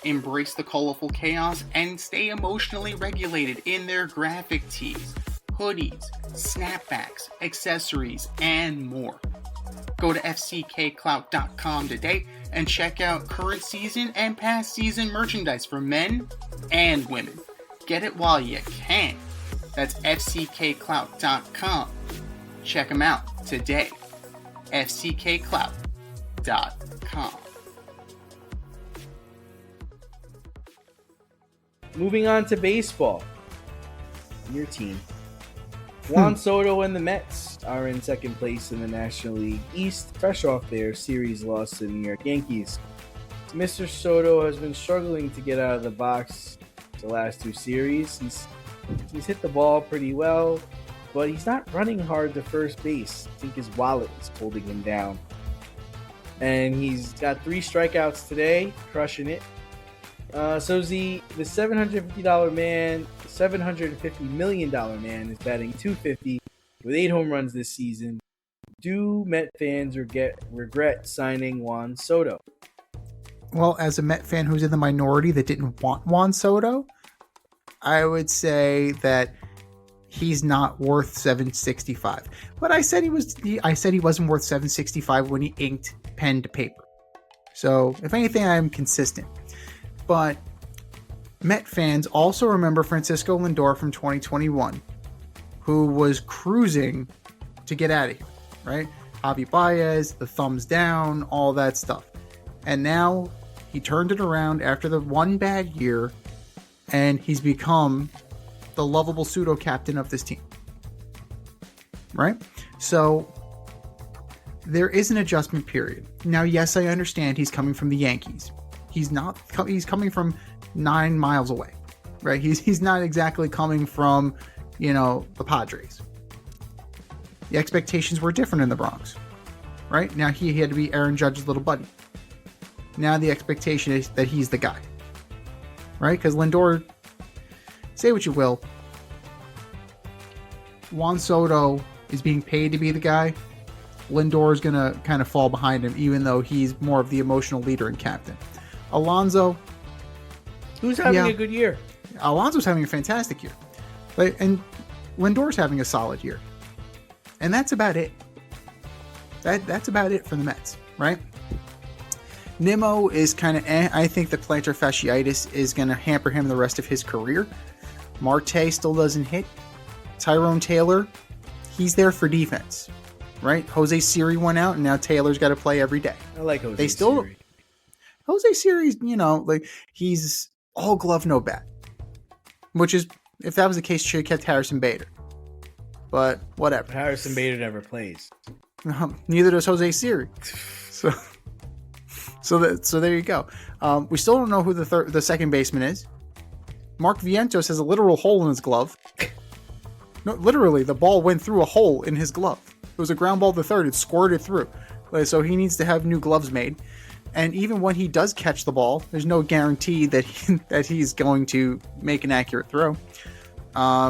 Embrace the colorful chaos and stay emotionally regulated in their graphic tees, hoodies, snapbacks, accessories, and more. Go to fckclout.com today and check out current season and past season merchandise for men and women. Get it while you can. That's fckclout.com. Check them out today. fckclout.com. Moving on to baseball. Your team. Juan Soto and the Mets are in second place in the National League East, fresh off their series loss to the New York Yankees. Mr. Soto has been struggling to get out of the box the last 2 series. He's hit the ball pretty well, but he's not running hard to first base. I think his wallet is holding him down. And he's got 3 strikeouts today, crushing it. So the $750 man, $750 million man is batting .250 with 8 home runs this season. Do Met fans regret signing Juan Soto? Well, as a Met fan who's in the minority that didn't want Juan Soto, I would say that he's not worth $765. But I said he wasn't worth $765 when he inked pen to paper. So if anything, I'm consistent. But Met fans also remember Francisco Lindor from 2021, who was cruising to get out of here, right? Javi Baez, the thumbs down, all that stuff. And now he turned it around after the one bad year, and he's become the lovable pseudo-captain of this team, right? So there is an adjustment period. Now, yes, I understand he's coming from the Yankees. He's coming from 9 miles away, right? He's not exactly coming from, the Padres. The expectations were different in the Bronx, right? Now he had to be Aaron Judge's little buddy. Now the expectation is that he's the guy, right? Because Lindor, say what you will, Juan Soto is being paid to be the guy. Lindor is going to kind of fall behind him, even though he's more of the emotional leader and captain. Alonso, who's having a good year? Alonso's having a fantastic year. And Lindor's having a solid year. And that's about it. That's about it for the Mets, right? Nimmo is kind of I think the plantar fasciitis is going to hamper him the rest of his career. Marte still doesn't hit. Tyrone Taylor, he's there for defense, right? Jose Siri went out, and now Taylor's got to play every day. I like Jose Siri. Jose Siri's, he's all glove, no bat. Which is, if that was the case, should have kept Harrison Bader. But whatever. Harrison Bader never plays. Neither does Jose Siri. So there you go. We still don't know who the second baseman is. Mark Vientos has a literal hole in his glove. No, literally, the ball went through a hole in his glove. It was a ground ball to third. It squirted through. So he needs to have new gloves made. And even when he does catch the ball, there's no guarantee that he's going to make an accurate throw.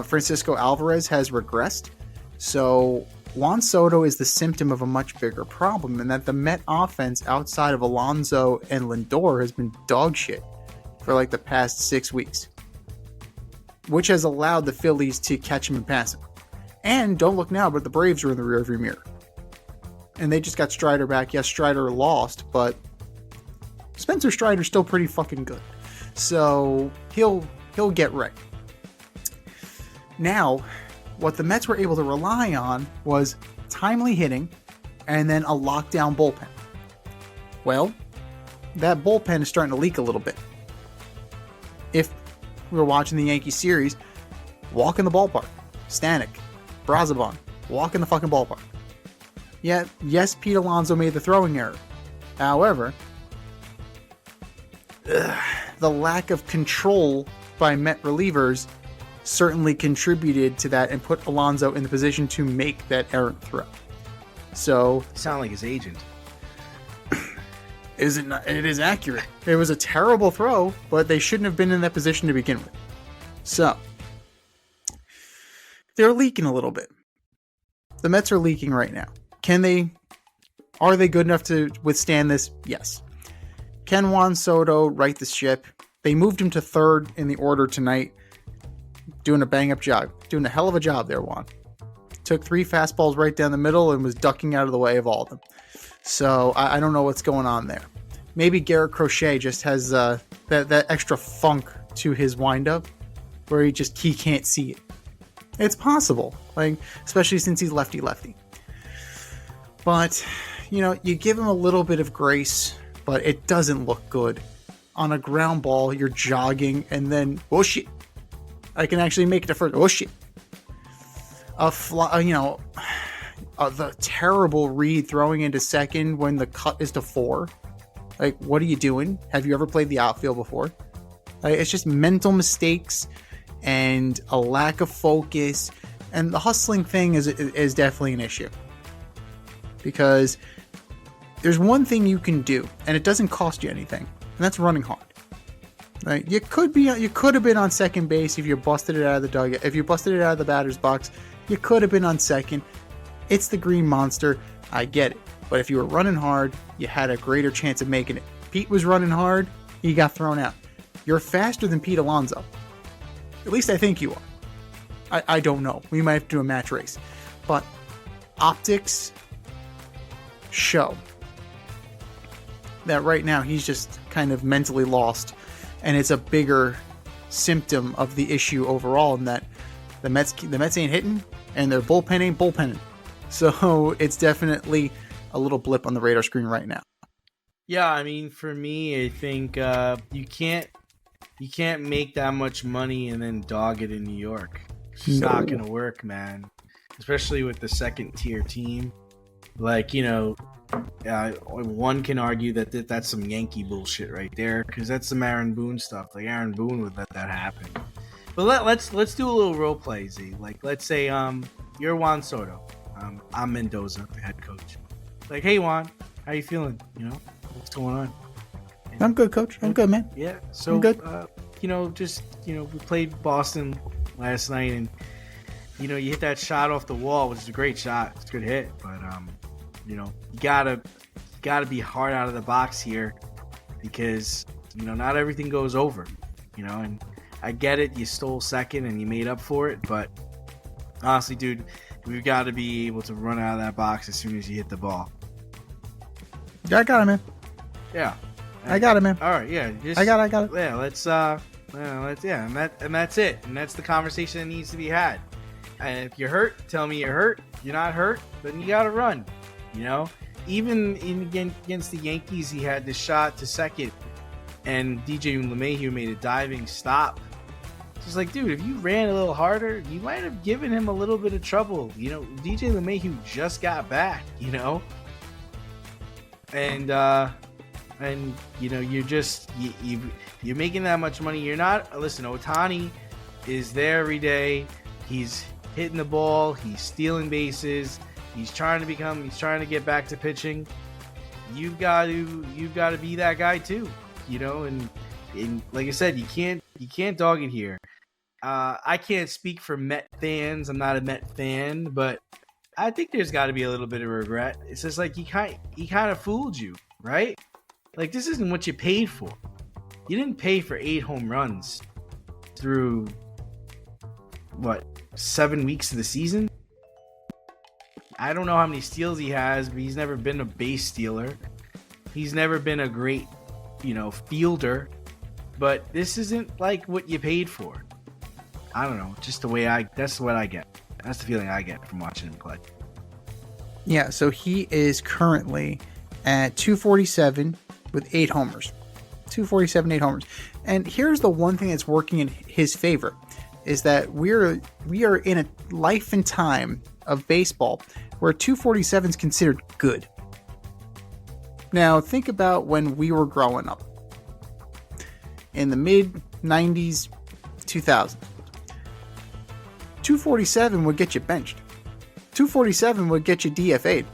Francisco Alvarez has regressed. So Juan Soto is the symptom of a much bigger problem, and that the Met offense outside of Alonso and Lindor has been dog shit for like the past 6 weeks, which has allowed the Phillies to catch him and pass him. And don't look now, but the Braves are in the rearview mirror. And they just got Strider back. Yes, Strider lost, but Spencer Strider's still pretty fucking good. So he'll get right. Now, what the Mets were able to rely on was timely hitting and then a lockdown bullpen. Well, that bullpen is starting to leak a little bit. If we were watching the Yankee series, walk in the ballpark. Stanek, Brazoban, walk in the fucking ballpark. Yeah, yes, Pete Alonso made the throwing error. However, the lack of control by Met relievers certainly contributed to that and put Alonso in the position to make that errant throw. So, sound like his agent. Is it not? It is accurate. It was a terrible throw, but they shouldn't have been in that position to begin with. So, they're leaking a little bit. The Mets are leaking right now. Are they good enough to withstand this? Yes. Can Juan Soto right the ship? They moved him to third in the order tonight. Doing a bang-up job. Doing a hell of a job there, Juan. Took 3 fastballs right down the middle and was ducking out of the way of all of them. So, I don't know what's going on there. Maybe Garrett Crochet just has that extra funk to his windup where he can't see it. It's possible. Especially since he's lefty-lefty. But, you give him a little bit of grace, but it doesn't look good. On a ground ball, you're jogging, and then, oh shit, I can actually make it to first. Oh shit. The terrible read throwing into second when the cut is to 4. What are you doing? Have you ever played the outfield before? It's just mental mistakes and a lack of focus, and the hustling thing is definitely an issue. Because there's one thing you can do, and it doesn't cost you anything, and that's running hard. You could have been on second base if you busted it out of the dugout. If you busted it out of the batter's box, you could have been on second. It's the Green Monster. I get it. But if you were running hard, you had a greater chance of making it. Pete was running hard. He got thrown out. You're faster than Pete Alonso. At least I think you are. I don't know. We might have to do a match race. But optics show that right now he's just kind of mentally lost. And it's a bigger symptom of the issue overall in that the Mets ain't hitting and their bullpen ain't bullpenning. So it's definitely a little blip on the radar screen right now. Yeah, I mean, for me, I think you can't make that much money and then dog it in New York. It's just not going to work, man. Especially with the second tier team. One can argue that that's some Yankee bullshit right there, because that's some Aaron Boone stuff. Aaron Boone would let that happen. But let's do a little role play, Z. Let's say you're Juan Soto. I'm Mendoza, the head coach. Hey Juan, how you feeling? What's going on? I'm good, coach. I'm good, man. Yeah. So I'm good. We played Boston last night, and you hit that shot off the wall, which is a great shot. It's a good hit, but you gotta be hard out of the box here, because not everything goes over, and I get it, you stole second and you made up for it, but honestly, dude, we've got to be able to run out of that box as soon as you hit the ball. Yeah, I got it, man. Yeah, I got it, man. All right, yeah, I got it. Yeah, let's and that's it, and that's the conversation that needs to be had. And if you're hurt, tell me you're hurt. If you're not hurt, then you gotta run. Even against the Yankees, he had this shot to second, and DJ LeMahieu made a diving stop. Just like, dude, if you ran a little harder, you might have given him a little bit of trouble. DJ LeMahieu just got back. And you're making that much money. You're not. Listen, Ohtani is there every day. He's hitting the ball. He's stealing bases. He's trying to get back to pitching. You've got to be that guy too. And like I said, you can't dog it here. I can't speak for Met fans. I'm not a Met fan, but I think there's got to be a little bit of regret. It's just like he kind of fooled you, right? Like, this isn't what you paid for. You didn't pay for 8 home runs through 7 weeks of the season. I don't know how many steals he has, but he's never been a base stealer. He's never been a great, fielder. But this isn't like what you paid for. I don't know. Just that's what I get. That's the feeling I get from watching him play. Yeah, so he is currently at 247 with 8 homers. 247, 8 homers. And here's the one thing that's working in his favor, is that we are in a life and time of baseball where 247 is considered good. Now, think about when we were growing up. In the mid-90s, 2000s. 247 would get you benched. 247 would get you DFA'd.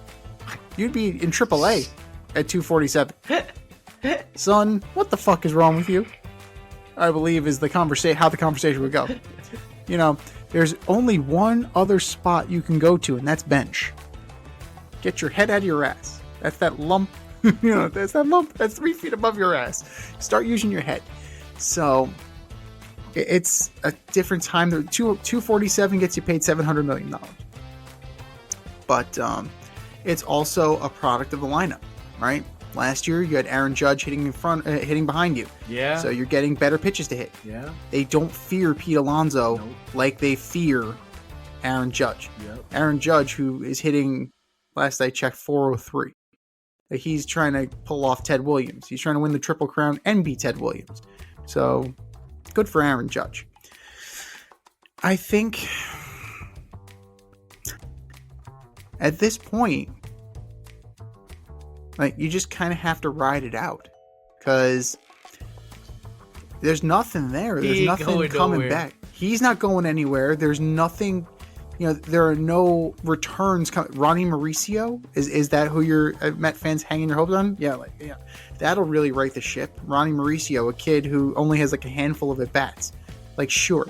You'd be in AAA at 247. Son, what the fuck is wrong with you? I believe is how the conversation would go. There's only one other spot you can go to, and that's bench. Get your head out of your ass. That's that lump. That's that lump that's 3 feet above your ass. Start using your head. So it's a different time. 247 gets you paid $700 million. But it's also a product of the lineup, right? Last year, you had Aaron Judge hitting behind you. Yeah. So you're getting better pitches to hit. Yeah. They don't fear Pete Alonso like they fear Aaron Judge. Yep. Aaron Judge, who is hitting, last I checked, 403. Like, he's trying to pull off Ted Williams. He's trying to win the Triple Crown and beat Ted Williams. So, good for Aaron Judge. I think at this point, you just kind of have to ride it out, because there's nothing there. There's nothing coming back. He's not going anywhere. There's nothing. There are no returns coming. Ronnie Mauricio, is that who your Met fans hanging their hopes on? Yeah, that'll really right the ship. Ronnie Mauricio, a kid who only has a handful of at bats. Sure.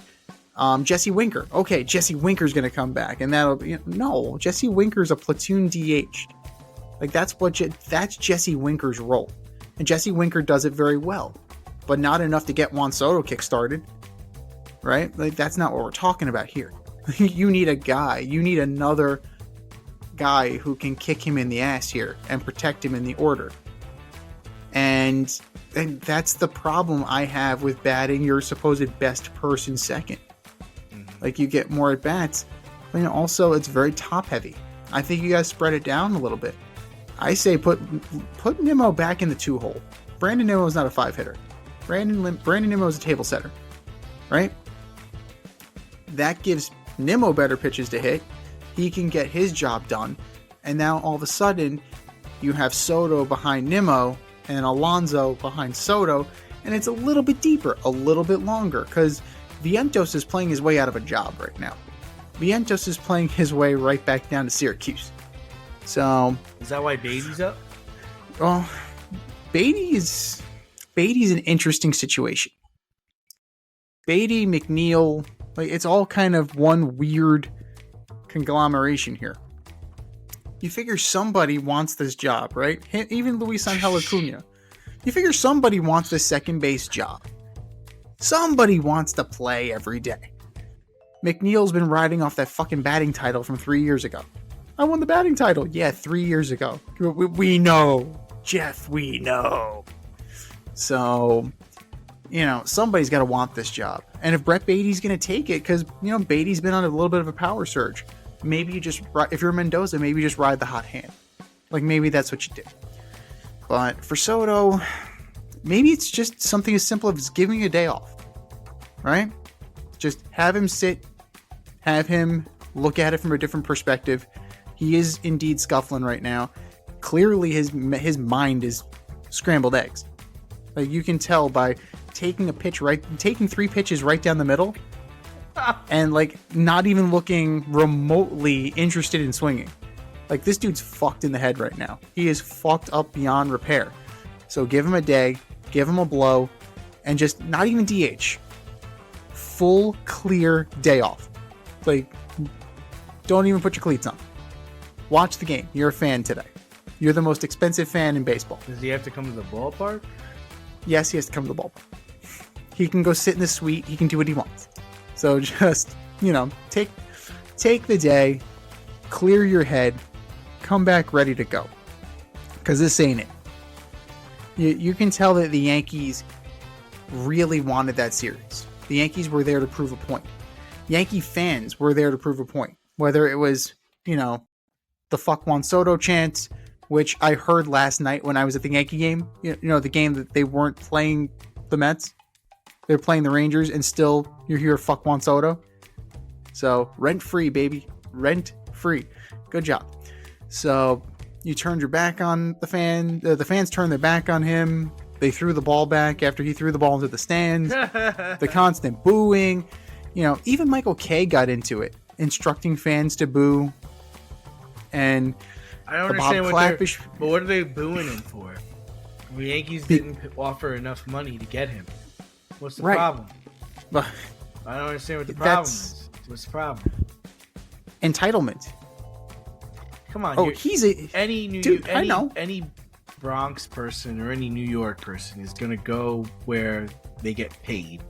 Jesse Winker. Okay, Jesse Winker's gonna come back, and that'll be no. Jesse Winker's a platoon DH. That's Jesse Winker's role, and Jesse Winker does it very well, but not enough to get Juan Soto kick-started, right? That's not what we're talking about here. You need a guy. You need another guy who can kick him in the ass here and protect him in the order. And that's the problem I have with batting your supposed best person second. You get more at bats. Also, it's very top heavy. I think you guys spread it down a little bit. I say put Nimmo back in the 2-hole. Brandon Nimmo is not a 5-hitter. Brandon Nimmo is a table setter, right? That gives Nimmo better pitches to hit. He can get his job done. And now all of a sudden, you have Soto behind Nimmo and Alonso behind Soto, and it's a little bit deeper, a little bit longer, because Vientos is playing his way out of a job right now. Vientos is playing his way right back down to Syracuse. So is that why Beatty's up? Well, Beatty's an interesting situation. Beatty, McNeil, it's all kind of one weird conglomeration here. You figure somebody wants this job, right? Even Luis Angel Acuna. You figure somebody wants this second base job. Somebody wants to play every day. McNeil's been riding off that fucking batting title from 3 years ago. I won the batting title. Yeah, 3 years ago. We know. Jeff, we know. So, somebody's got to want this job. And if Brett Beatty's going to take it, because, Beatty's been on a little bit of a power surge. Maybe you just, if you're Mendoza, maybe you just ride the hot hand. Like, maybe that's what you do. But for Soto, maybe it's just something as simple as giving a day off. Right? Just have him sit, have him look at it from a different perspective. He is indeed scuffling right now. Clearly his mind is scrambled eggs. Like, you can tell by taking 3 pitches right down the middle and like not even looking remotely interested in swinging. Like, this dude's fucked in the head right now. He is fucked up beyond repair. So give him a day, give him a blow, and just not even DH. Full clear day off. Like, don't even put your cleats on. Watch the game. You're a fan today. You're the most expensive fan in baseball. Does he have to come to the ballpark? Yes, he has to come to the ballpark. He can go sit in the suite. He can do what he wants. So just, take the day, clear your head, come back ready to go. Because this ain't it. You can tell that the Yankees really wanted that series. The Yankees were there to prove a point. Yankee fans were there to prove a point. Whether it was, the fuck Juan Soto chants, which I heard last night when I was at the Yankee game. The game that they weren't playing the Mets. They're playing the Rangers, and still you're here fuck Juan Soto. So rent free, baby. Rent free. Good job. So you turned your back on the fan. The fans turned their back on him. They threw the ball back after he threw the ball into the stands. The constant booing. Even Michael Kay got into it, instructing fans to boo. And I don't understand what are they booing him for? The Yankees didn't offer enough money to get him. What's the problem? I don't understand what the problem is. What's the problem? Entitlement. Come on. I know. Any Bronx person or any New York person is going to go where they get paid.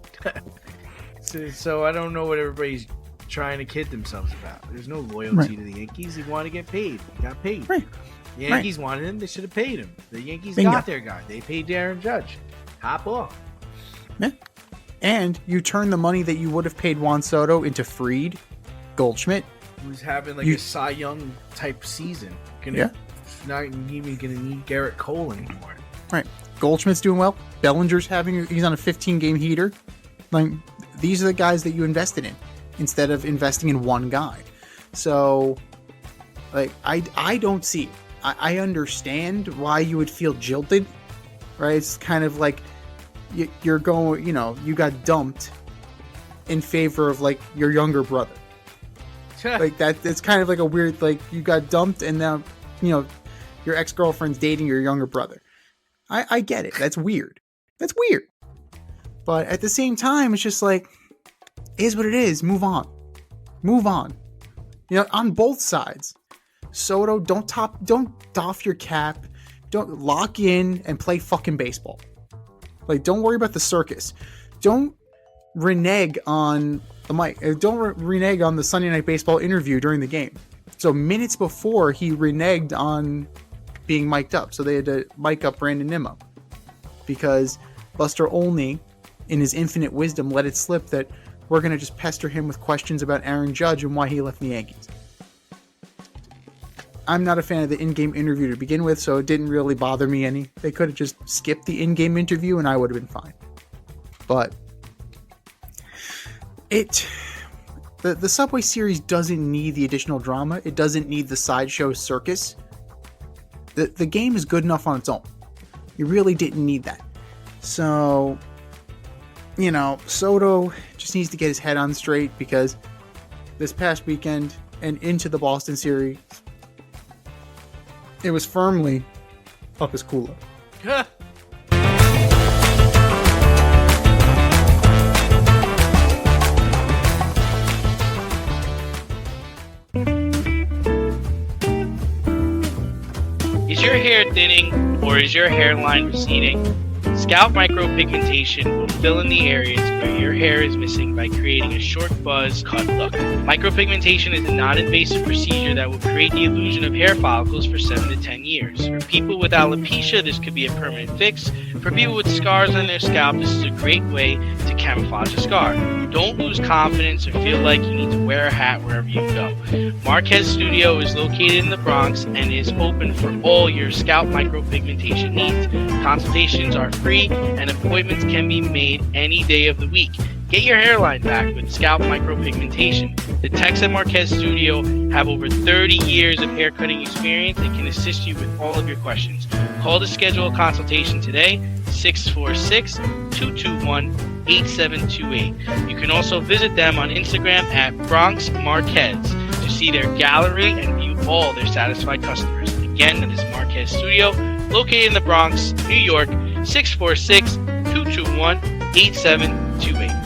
so I don't know what everybody's trying to kid themselves about. There's no loyalty to the Yankees. They want to get paid. Got paid. Right. The Yankees wanted him. They should have paid him. The Yankees Bingo. got their guy. They paid Darren Judge. Hop off. Yeah. And you turn the money that you would have paid Juan Soto into Fried, Goldschmidt. Who's having a Cy Young type season. Not even going to need Garrett Cole anymore. Right. Goldschmidt's doing well. Bellinger's he's on a 15-game heater. Like, these are the guys that you invested in instead of investing in one guy. So, like, I don't see it. I understand why you would feel jilted, right? It's kind of like you're going, you got dumped in favor of, like, your younger brother. Like, that. It's kind of like a weird, like, you got dumped and now, your ex-girlfriend's dating your younger brother. I get it. That's weird. That's weird. But at the same time, it's just like, it is what it is. Move on. Move on. On both sides. Soto, don't doff your cap. Don't lock in and play fucking baseball. Like, don't worry about the circus. Don't renege on the mic. Don't renege on the Sunday Night Baseball interview during the game. So minutes before, he reneged on being mic'd up. So they had to mic up Brandon Nimmo. Because Buster Olney, in his infinite wisdom, let it slip that we're going to just pester him with questions about Aaron Judge and why he left the Yankees. I'm not a fan of the in-game interview to begin with, so it didn't really bother me any. They could have just skipped the in-game interview and I would have been fine. But the Subway Series doesn't need the additional drama. It doesn't need the sideshow circus. The game is good enough on its own. You really didn't need that. So, Soto just needs to get his head on straight, because this past weekend and into the Boston series, it was firmly up his cooler. Is your hair thinning or is your hairline receding? Scalp micropigmentation will fill in the areas where your hair is missing by creating a short buzz cut look. Micropigmentation is a non-invasive procedure that will create the illusion of hair follicles for 7 to 10 years. For people with alopecia, this could be a permanent fix. For people with scars on their scalp, this is a great way to camouflage a scar. Don't lose confidence or feel like you need to wear a hat wherever you go. Marquez Studio is located in the Bronx and is open for all your scalp micropigmentation needs. Consultations are free and appointments can be made any day of the week. Get your hairline back with scalp micropigmentation. The techs at Marquez Studio have over 30 years of hair cutting experience and can assist you with all of your questions. Call to schedule a consultation today, 646-221-8728. You can also visit them on Instagram at Bronx Marquez to see their gallery and view all their satisfied customers. Again, that is Marquez Studio, located in the Bronx, New York, 646-221-8728.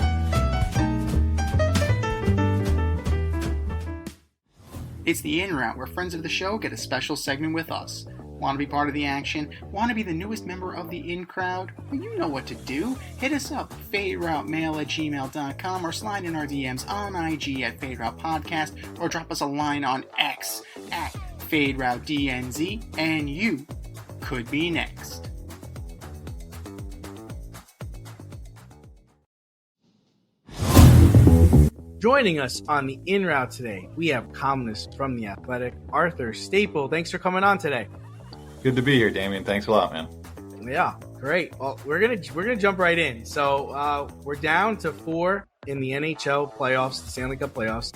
It's the In Route, where friends of the show get a special segment with us. Want to be part of the action? Want to be the newest member of the In Crowd? Well, you know what to do. Hit us up, faderoutemail@gmail.com, or slide in our DMs on IG at FadeRoutePodcast, or drop us a line on X at FadeRouteDNZ, and you could be next. Joining us on the In Route today, we have columnist from The Athletic, Arthur Staple. Thanks for coming on today. Good to be here, Damien. Thanks a lot, man. Yeah, great. Well, we're gonna jump right in. So we're down to 4 in the NHL playoffs, the Stanley Cup playoffs.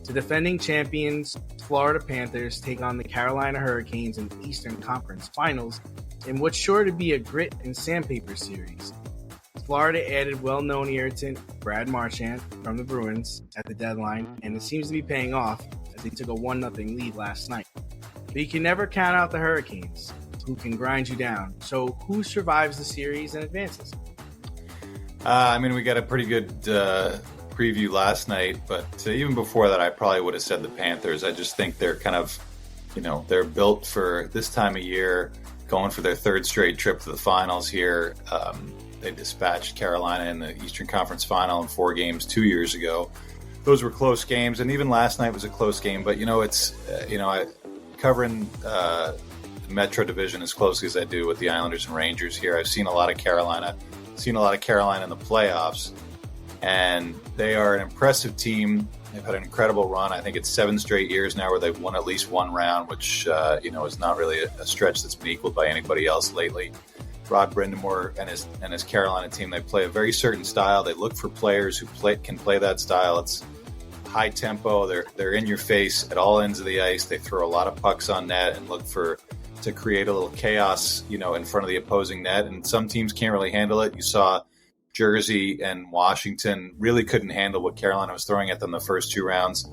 The defending champions, Florida Panthers, take on the Carolina Hurricanes in the Eastern Conference Finals in what's sure to be a grit and sandpaper series. Florida added well-known irritant Brad Marchand from the Bruins at the deadline, and it seems to be paying off as they took a 1-0 lead last night. But you can never count out the Hurricanes, who can grind you down. So who survives the series and advances? We got a pretty good preview last night, but even before that, I probably would have said the Panthers. I just think they're kind of, they're built for this time of year, going for their third straight trip to the finals here. They dispatched Carolina in the Eastern Conference Final in 4 games 2 years ago. Those were close games, and even last night was a close game. But covering the Metro Division as closely as I do with the Islanders and Rangers here, I've seen a lot of Carolina. In the playoffs, and they are an impressive team. They've had an incredible run. I think it's 7 straight years now where they've won at least one round, which is not really a stretch that's been equaled by anybody else lately. Rod Brindamore and his Carolina team, they play a very certain style. They look for players who can play that style. It's high tempo. They're in your face at all ends of the ice. They throw a lot of pucks on net and look to create a little chaos, in front of the opposing net. And some teams can't really handle it. You saw Jersey and Washington really couldn't handle what Carolina was throwing at them the first 2 rounds.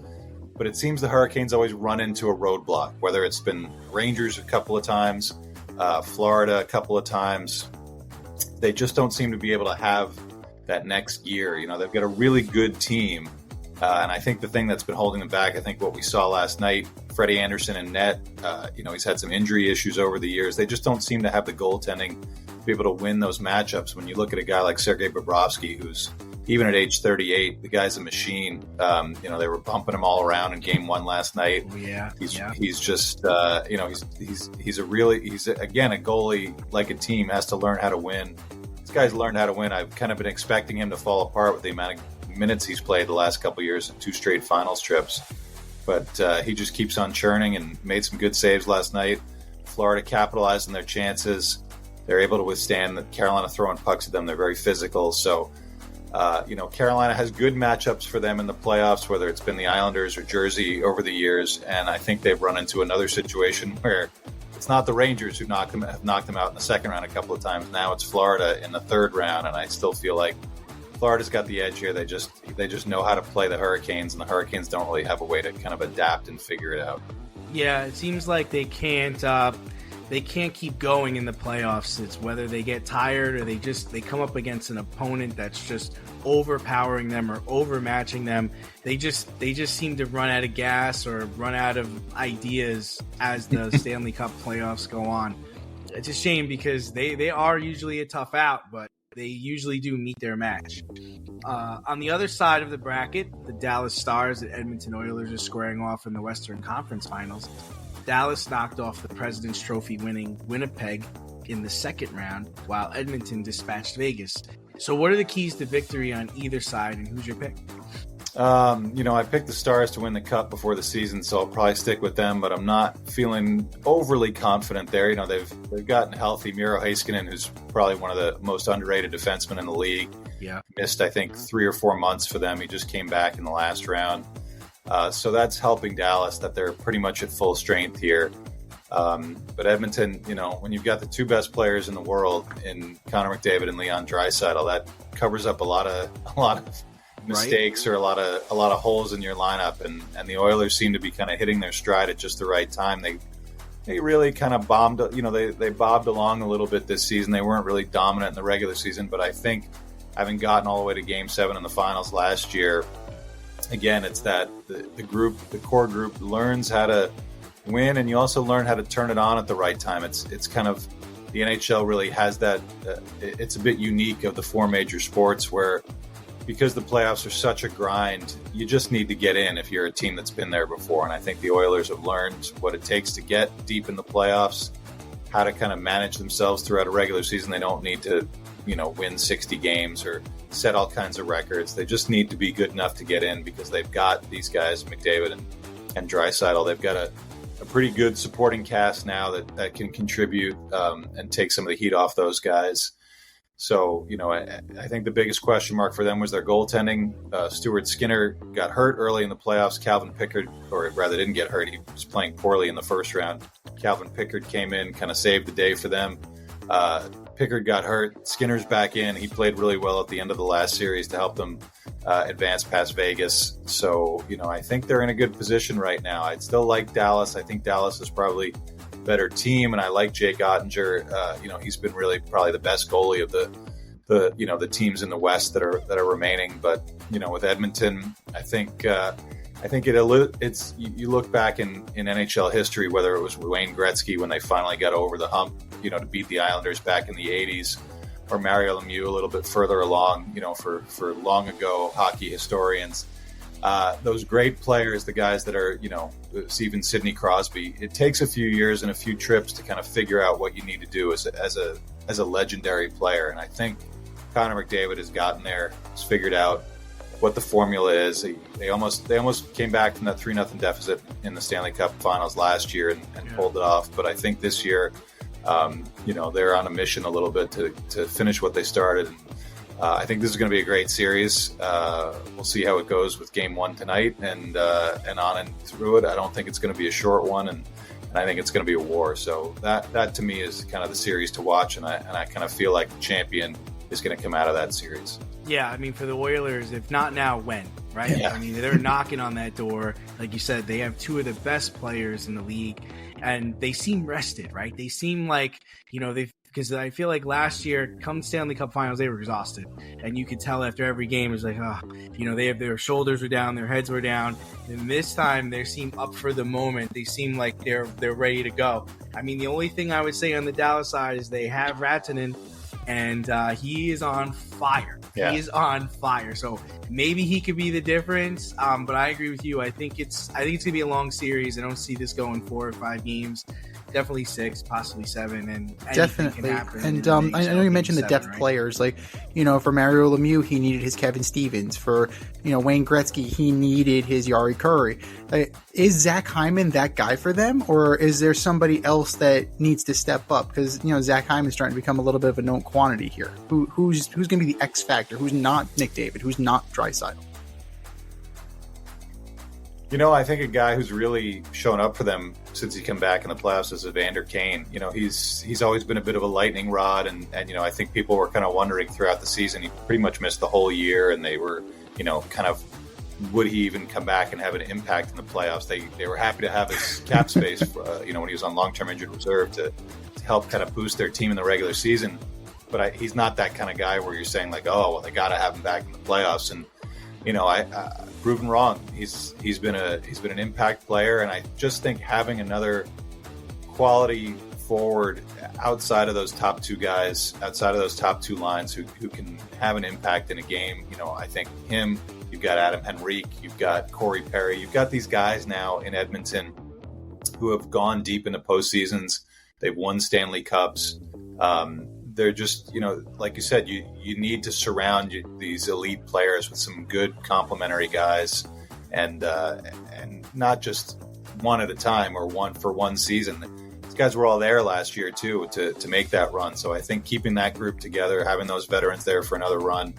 But it seems the Hurricanes always run into a roadblock, whether it's been Rangers a couple of times, Florida a couple of times. They just don't seem to be able to have that next year. They've got a really good team. And I think the thing that's been holding them back, I think what we saw last night, Freddie Anderson in net, he's had some injury issues over the years. They just don't seem to have the goaltending to be able to win those matchups. When you look at a guy like Sergei Bobrovsky, who's even at age 38, the guy's a machine. They were bumping him all around in game 1 last night. He's just, he's a goalie like a team has to learn how to win. This guy's learned how to win. I've kind of been expecting him to fall apart with the amount of minutes he's played the last couple of years in 2 straight finals trips. But he just keeps on churning and made some good saves last night. Florida capitalized on their chances. They're able to withstand Carolina throwing pucks at them. They're very physical. So, Carolina has good matchups for them in the playoffs, whether it's been the Islanders or Jersey over the years. And I think they've run into another situation where it's not the Rangers who have knocked them out in the second round a couple of times. Now it's Florida in the third round. And I still feel like Florida's got the edge here. They just know how to play the Hurricanes, and the Hurricanes don't really have a way to kind of adapt and figure it out. Yeah, it seems like they can't. they can't keep going in the playoffs. It's whether they get tired or they come up against an opponent that's just overpowering them or overmatching them. They just seem to run out of gas or run out of ideas as the Stanley Cup playoffs go on. It's a shame because they are usually a tough out, but they usually do meet their match. On the other side of the bracket, the Dallas Stars and Edmonton Oilers are squaring off in the Western Conference Finals. Dallas knocked off the President's Trophy winning Winnipeg in the second round, while Edmonton dispatched Vegas. So what are the keys to victory on either side, and who's your pick? I picked the Stars to win the Cup before the season, so I'll probably stick with them, but I'm not feeling overly confident there. They've gotten healthy. Miro Heiskanen, who's probably one of the most underrated defensemen in the league, missed, I think, 3 or 4 months for them. He just came back in the last round. So that's helping Dallas, that they're pretty much at full strength here. But Edmonton, when you've got the 2 best players in the world in Connor McDavid and Leon Draisaitl, that covers up a lot of mistakes, right? Or a lot of holes in your lineup, and the Oilers seem to be kind of hitting their stride at just the right time. They really kind of bombed, they bobbed along a little bit this season. They weren't really dominant in the regular season, but I think having gotten all the way to Game 7 in the finals last year, again, it's that the core group learns how to win, and you also learn how to turn it on at the right time. It's kind of, the NHL really has that. It's a bit unique of the 4 major sports where, because the playoffs are such a grind, you just need to get in if you're a team that's been there before. And I think the Oilers have learned what it takes to get deep in the playoffs, how to kind of manage themselves throughout a regular season. They don't need to, win 60 games or set all kinds of records. They just need to be good enough to get in because they've got these guys, McDavid and Draisaitl. They've got a pretty good supporting cast now that can contribute and take some of the heat off those guys. So, I think the biggest question mark for them was their goaltending. Stuart Skinner got hurt early in the playoffs. Calvin Pickard, or rather didn't get hurt, he was playing poorly in the first round. Calvin Pickard came in, kind of saved the day for them. Pickard got hurt. Skinner's back in. He played really well at the end of the last series to help them advance past Vegas. So, I think they're in a good position right now. I'd still like Dallas. I think Dallas is probably better team, and I like Jake Ottinger. He's been really probably the best goalie of the teams in the West that are remaining. But with Edmonton, I think it's you look back in NHL history, whether it was Wayne Gretzky when they finally got over the hump, to beat the Islanders back in the 80s, or Mario Lemieux a little bit further along, for long ago hockey historians. Those great players, the guys that are, even Sidney Crosby, it takes a few years and a few trips to kind of figure out what you need to do as a legendary player. And I think Connor McDavid has gotten there, has figured out what the formula is. They almost came back from that 3-0 deficit in the Stanley Cup Finals last year and pulled it off. But I think this year, they're on a mission a little bit to finish what they started. I think this is going to be a great series. We'll see how it goes with Game 1 tonight and on and through it. I don't think it's going to be a short one, and I think it's going to be a war. So that to me is kind of the series to watch, and I kind of feel like the champion is going to come out of that series. Yeah, I mean, for the Oilers, if not now, when, right? Yeah. I mean, they're knocking on that door. Like you said, they have 2 of the best players in the league, and they seem rested, right? They seem like, because I feel like last year, come Stanley Cup Finals, they were exhausted. And you could tell after every game, it was like, they have their shoulders were down, their heads were down. And this time, they seem up for the moment. They seem like they're ready to go. I mean, the only thing I would say on the Dallas side is they have Rantanen, and he is on fire. Yeah. He is on fire. So maybe he could be the difference. But I agree with you. I think it's going to be a long series. I don't see this going 4 or 5 games. Definitely 6, possibly 7, and definitely. And I know you mentioned the depth right? players. Like, for Mario Lemieux, he needed his Kevin Stevens. For Wayne Gretzky, he needed his Yari Curry. Is Zach Hyman that guy for them, or is there somebody else that needs to step up? Because Zach Hyman's starting to become a little bit of a known quantity here. Who's going to be the X factor? Who's not Nick David? Who's not Draisaitl? I think a guy who's really shown up for them since he come back in the playoffs is Evander Kane. He's always been a bit of a lightning rod, and I think people were kind of wondering throughout the season. He pretty much missed the whole year, and they were, kind of would he even come back and have an impact in the playoffs? They were happy to have his cap space, when he was on long-term injured reserve to help kind of boost their team in the regular season. But he's not that kind of guy where you're saying like, oh, well, they got to have him back in the playoffs. And I proven wrong. He's been an impact player, and I just think having another quality forward outside of those top two guys, outside of those top two lines who can have an impact in a game. I think him, you've got Adam Henrique, you've got Corey Perry, you've got these guys now in Edmonton who have gone deep into postseasons. They've won Stanley Cups. They're just, like you said, you need to surround these elite players with some good complementary guys, and not just one at a time or one for one season. These guys were all there last year too to make that run. So I think keeping that group together, having those veterans there for another run,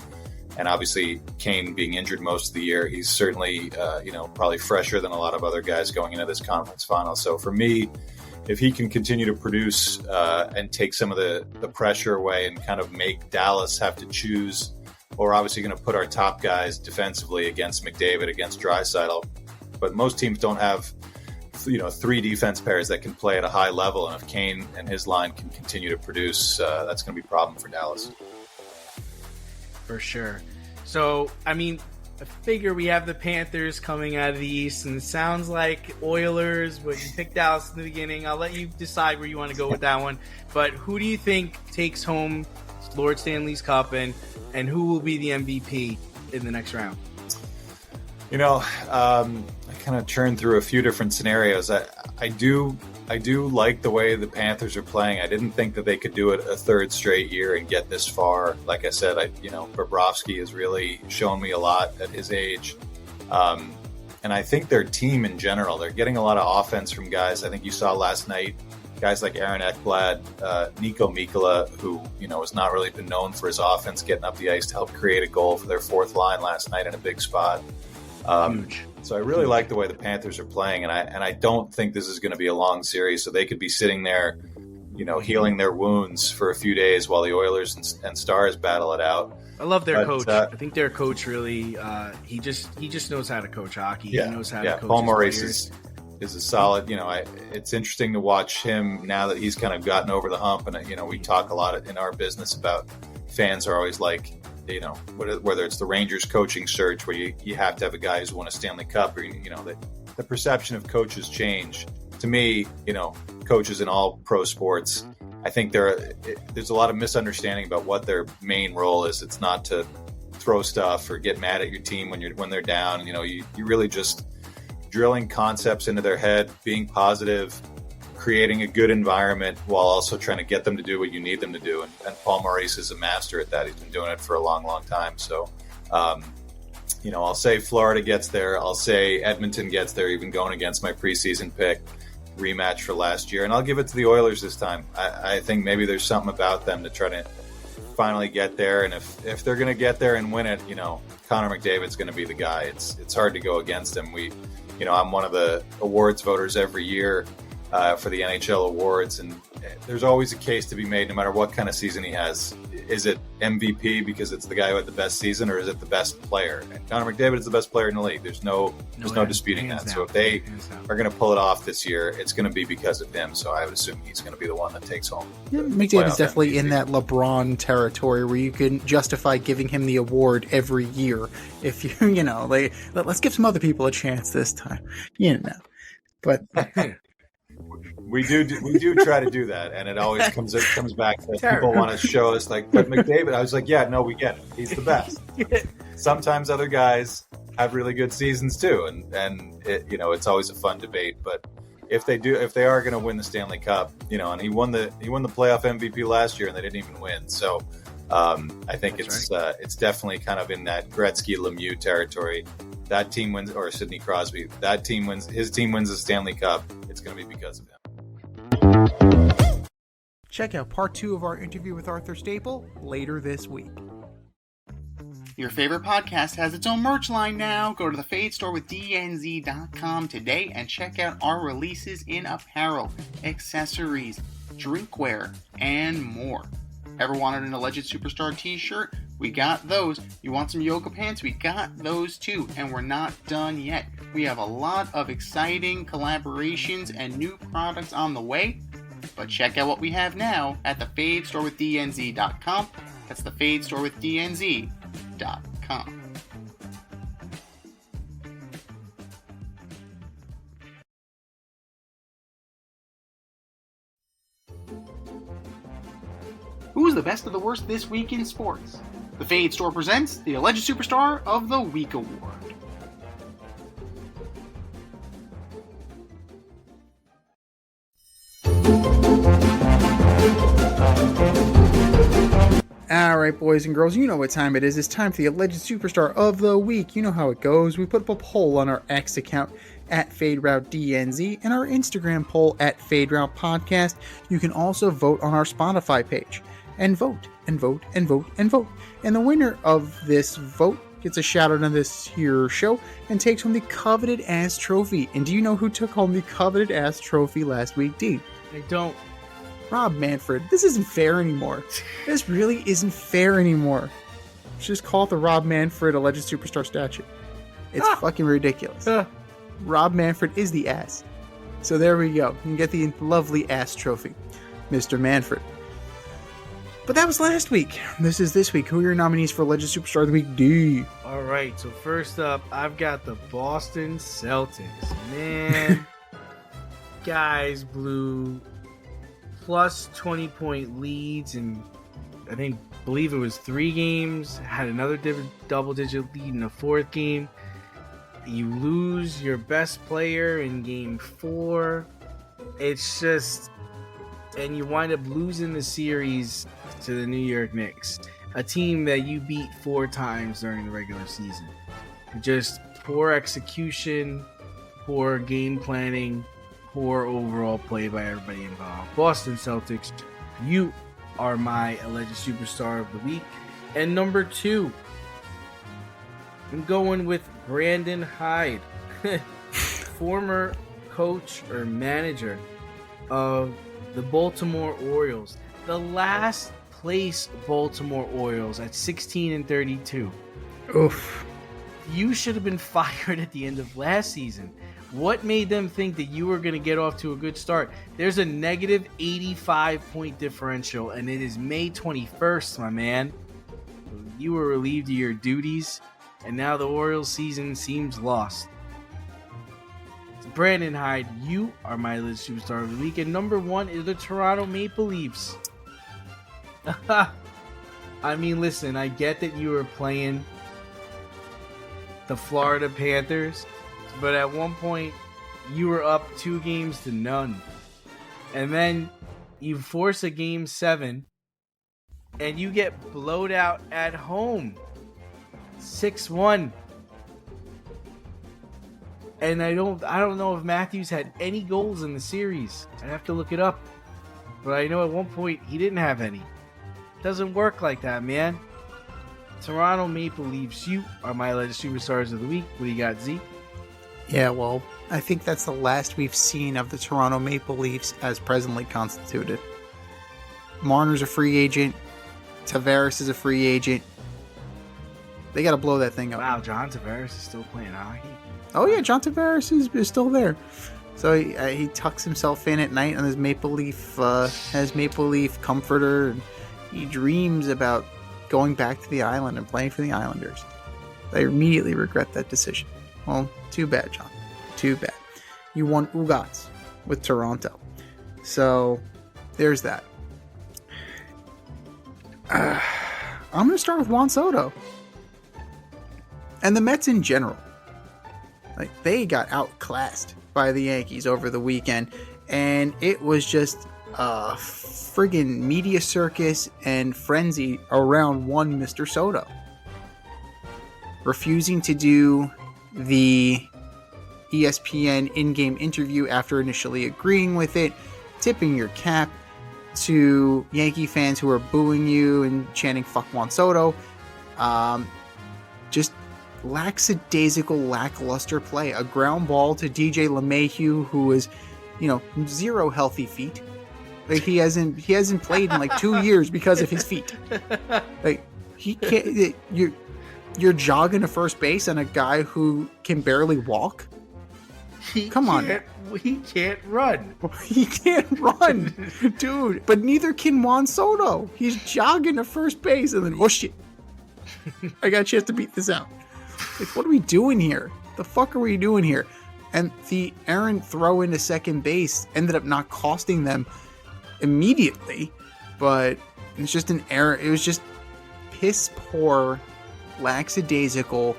and obviously Kane being injured most of the year, he's certainly probably fresher than a lot of other guys going into this conference final. So for me, if he can continue to produce and take some of the pressure away and kind of make Dallas have to choose, we're obviously going to put our top guys defensively against McDavid, against Draisaitl. But most teams don't have, three defense pairs that can play at a high level. And if Kane and his line can continue to produce, that's going to be a problem for Dallas. For sure. So, I figure we have the Panthers coming out of the East, and it sounds like Oilers, but you picked Dallas in the beginning. I'll let you decide where you want to go with that one. But who do you think takes home Lord Stanley's Cup, and who will be the MVP in the next round? I kind of churned through a few different scenarios. I do like the way the Panthers are playing. I didn't think that they could do it a third straight year and get this far. Like I said, Bobrovsky has really shown me a lot at his age. And I think their team in general, they're getting a lot of offense from guys. I think you saw last night, guys like Aaron Ekblad, Nico Mikkola, who, has not really been known for his offense, getting up the ice to help create a goal for their fourth line last night in a big spot. Huge. So I really like the way the Panthers are playing, and I don't think this is going to be a long series. So they could be sitting there, healing their wounds for a few days while the Oilers and Stars battle it out. I love their coach. I think their coach really, he just knows how to coach hockey. Yeah, he knows how to coach Paul Maurice players. is a solid. It's interesting to watch him now that he's kind of gotten over the hump. And we talk a lot in our business about fans are always like, whether it's the Rangers coaching search where you have to have a guy who's won a Stanley Cup, or the perception of coaches change. To me, coaches in all pro sports, I think there's a lot of misunderstanding about what their main role is. It's not to throw stuff or get mad at your team when they're down. You really just drilling concepts into their head, being positive, creating a good environment while also trying to get them to do what you need them to do. And Paul Maurice is a master at that. He's been doing it for a long, long time. So, I'll say Florida gets there. I'll say Edmonton gets there, even going against my preseason pick, rematch for last year. And I'll give it to the Oilers this time. I think maybe there's something about them to try to finally get there. And if they're going to get there and win it, Connor McDavid's going to be the guy. It's hard to go against him. I'm one of the awards voters every year for the NHL awards, and there's always a case to be made no matter what kind of season he has. Is it MVP because it's the guy who had the best season, or is it the best player? And Connor McDavid is the best player in the league. There's no disputing that. So if they are going to pull it off this year, it's going to be because of him. So I would assume he's going to be the one that takes home. Yeah, McDavid's definitely MVP. In that LeBron territory where you can justify giving him the award every year. If let's give some other people a chance this time, but. We do try to do that, and it always comes back to people want to show us like, but McDavid. I was like, yeah, no, we get it. He's the best. Sometimes other guys have really good seasons too, and it's always a fun debate. But if they are going to win the Stanley Cup, and he won the playoff MVP last year, and they didn't even win. So I think it's definitely kind of in that Gretzky Lemieux territory. That team wins, or Sidney Crosby. That team wins. His team wins the Stanley Cup. It's going to be because of him. Check out part 2 of our interview with Arthur Staple later this week. Your favorite podcast has its own merch line now. Go to the Fade Store with DNZ.com today and check out our releases in apparel, accessories, drinkware, and more. Ever wanted an Alleged Superstar t-shirt? We got those. You want some yoga pants? We got those too. And we're not done yet. We have a lot of exciting collaborations and new products on the way. But check out what we have now at thefadestorewithdnz.com. That's thefadestorewithdnz.com. Who's the best of the worst this week in sports? The Fade Store presents the Alleged Superstar of the Week Award. Alright, boys and girls, you know what time it is. It's time for the Alleged Superstar of the Week. You know how it goes. We put up a poll on our X account at FadeRouteDNZ and our Instagram poll at FadeRoutePodcast. You can also vote on our Spotify page. And vote, and vote, and vote, and vote. And the winner of this vote gets a shout out on this here show and takes home the coveted ass trophy. And do you know who took home the coveted ass trophy last week, D? I don't. Rob Manfred. This isn't fair anymore. This really isn't fair anymore. Just call it the Rob Manfred Alleged Superstar statue. It's fucking ridiculous. Rob Manfred is the ass. So there we go. You can get the lovely ass trophy, Mr. Manfred. But that was last week. This is this week. Who are your nominees for Alleged Superstar of the Week, D? All right, so first up, I've got the Boston Celtics. Man, guys blew plus 20-point leads, and believe it was 3 games. Had another double-digit lead in the 4th game. You lose your best player in game 4. It's just, and you wind up losing the series to the New York Knicks, a team that you beat 4 times during the regular season. Just poor execution, poor game planning, poor overall play by everybody involved. Boston Celtics, you are my Alleged Superstar of the Week. And number 2, I'm going with Brandon Hyde, former coach or manager of the Baltimore Orioles, the last place Baltimore Orioles at 16-32. Oof. You should have been fired at the end of last season. What made them think that you were going to get off to a good start? There's a negative 85-point differential, and it is May 21st, my man. You were relieved of your duties, and now the Orioles season seems lost. Brandon Hyde, you are my Alleged Superstar of the Week. And number 1 is the Toronto Maple Leafs. I mean, listen, I get that you were playing the Florida Panthers, but at one point you were up 2-0. And then you force a game 7 and you get blowed out at home 6-1. And I don't know if Matthews had any goals in the series. I'd have to look it up. But I know at one point he didn't have any. Doesn't work like that, man. Toronto Maple Leafs, you are my Alleged Superstars of the Week. What do you got, Z? Yeah, well, I think that's the last we've seen of the Toronto Maple Leafs as presently constituted. Marner's a free agent. Tavares is a free agent. They got to blow that thing up. Wow, John Tavares is still playing hockey. Oh yeah, John Tavares is still there. So he tucks himself in at night on his Maple Leaf comforter, and he dreams about going back to the island and playing for the Islanders. I immediately regret that decision. Well, too bad, John. Too bad. You won UGATs with Toronto. So there's that. I'm going to start with Juan Soto. And the Mets in general. Like, they got outclassed by the Yankees over the weekend, and it was just a friggin' media circus and frenzy around one Mr. Soto. Refusing to do the ESPN in-game interview after initially agreeing with it, tipping your cap to Yankee fans who are booing you and chanting "fuck Juan Soto." Just lackadaisical, lackluster play. A ground ball to DJ LeMahieu, who is, 0 healthy feet. Like he hasn't played in like 2 years because of his feet. Like he can't. You're jogging to first base on a guy who can barely walk. Come on. He can't run. He can't run, dude. But neither can Juan Soto. He's jogging to first base and then, oh shit, I got a chance to beat this out. Like, what are we doing here? The fuck are we doing here? And the errant throw into second base ended up not costing them immediately, but it's just an error. It was just piss poor, lackadaisical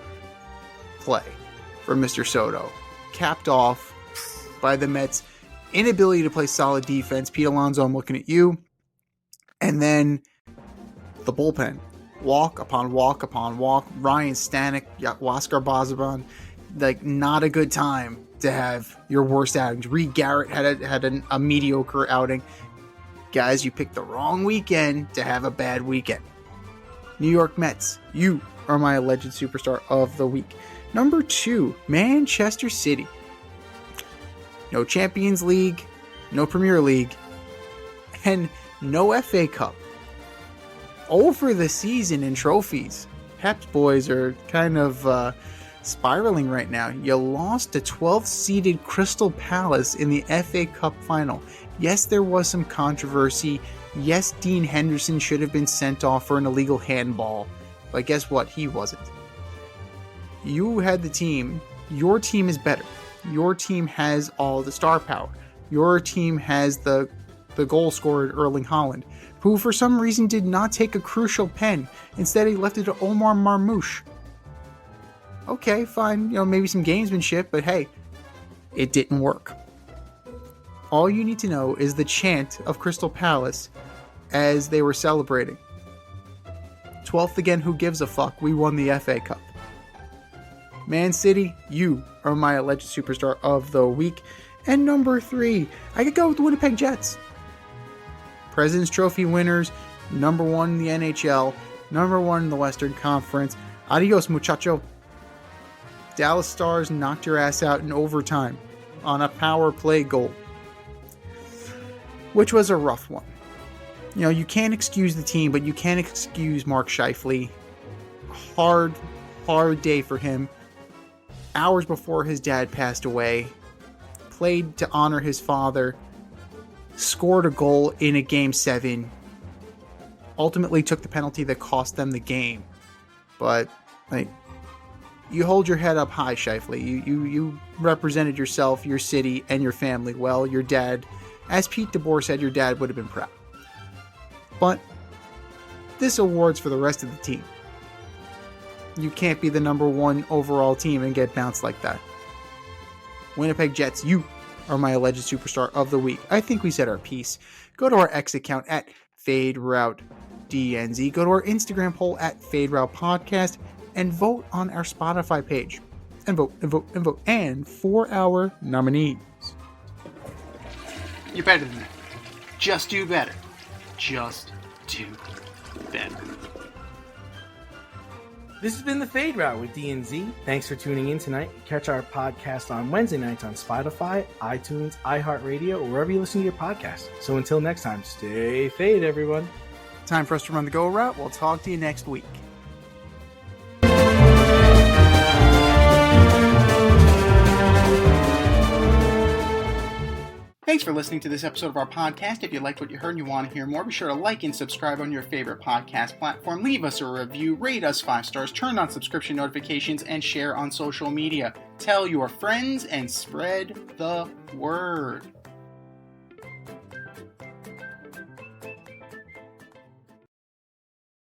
play for Mr. Soto, capped off by the Mets' inability to play solid defense. Pete Alonso, I'm looking at you. And then the bullpen. Walk upon walk upon walk. Ryan Stanek, Huáscar Bazaban. Like, not a good time to have your worst outing. Reed Garrett had a mediocre outing. Guys, you picked the wrong weekend to have a bad weekend. New York Mets, you are my alleged superstar of the week. Number 2, Manchester City. No Champions League, no Premier League, and no FA Cup. Over the season in trophies, Pep's boys are kind of spiraling right now. You lost to 12th-seeded Crystal Palace in the FA Cup final. Yes, there was some controversy. Yes, Dean Henderson should have been sent off for an illegal handball. But guess what? He wasn't. You had the team. Your team is better. Your team has all the star power. Your team has the goal scorer, Erling Haaland, who for some reason did not take a crucial pen. Instead, he left it to Omar Marmoush. Okay, fine. Maybe some gamesmanship, but hey, it didn't work. All you need to know is the chant of Crystal Palace as they were celebrating. 12th again, who gives a fuck? We won the FA Cup. Man City, you are my alleged superstar of the week. And number 3, I could go with the Winnipeg Jets. President's Trophy winners, number 1 in the NHL, number 1 in the Western Conference. Adios, muchacho. Dallas Stars knocked your ass out in overtime on a power play goal, which was a rough one. You can't excuse the team, but you can't excuse Mark Scheifele. Hard day for him. Hours before his dad passed away, played to honor his father, scored a goal in a Game 7, ultimately took the penalty that cost them the game. But, you hold your head up high, Scheifele. You represented yourself, your city, and your family well. Your dad, as Pete DeBoer said, your dad would have been proud. But this award's for the rest of the team. You can't be the number 1 overall team and get bounced like that. Winnipeg Jets, you are my alleged superstar of the week. I think we said our piece. Go to our X account at FadeRouteDNZ. Go to our Instagram poll at FadeRoutePodcast and vote on our Spotify page. And vote, and vote, and vote. And for our nominees. You're better than that. Just do better. Just do better. This has been the Fade Route with DNZ. Thanks for tuning in tonight. Catch our podcast on Wednesday nights on Spotify, iTunes, iHeartRadio, or wherever you listen to your podcast. So until next time, stay fade, everyone. Time for us to run the go route. We'll talk to you next week. Thanks for listening to this episode of our podcast. If you liked what you heard and you want to hear more, be sure to like and subscribe on your favorite podcast platform. Leave us a review, rate us 5 stars, turn on subscription notifications, and share on social media. Tell your friends and spread the word.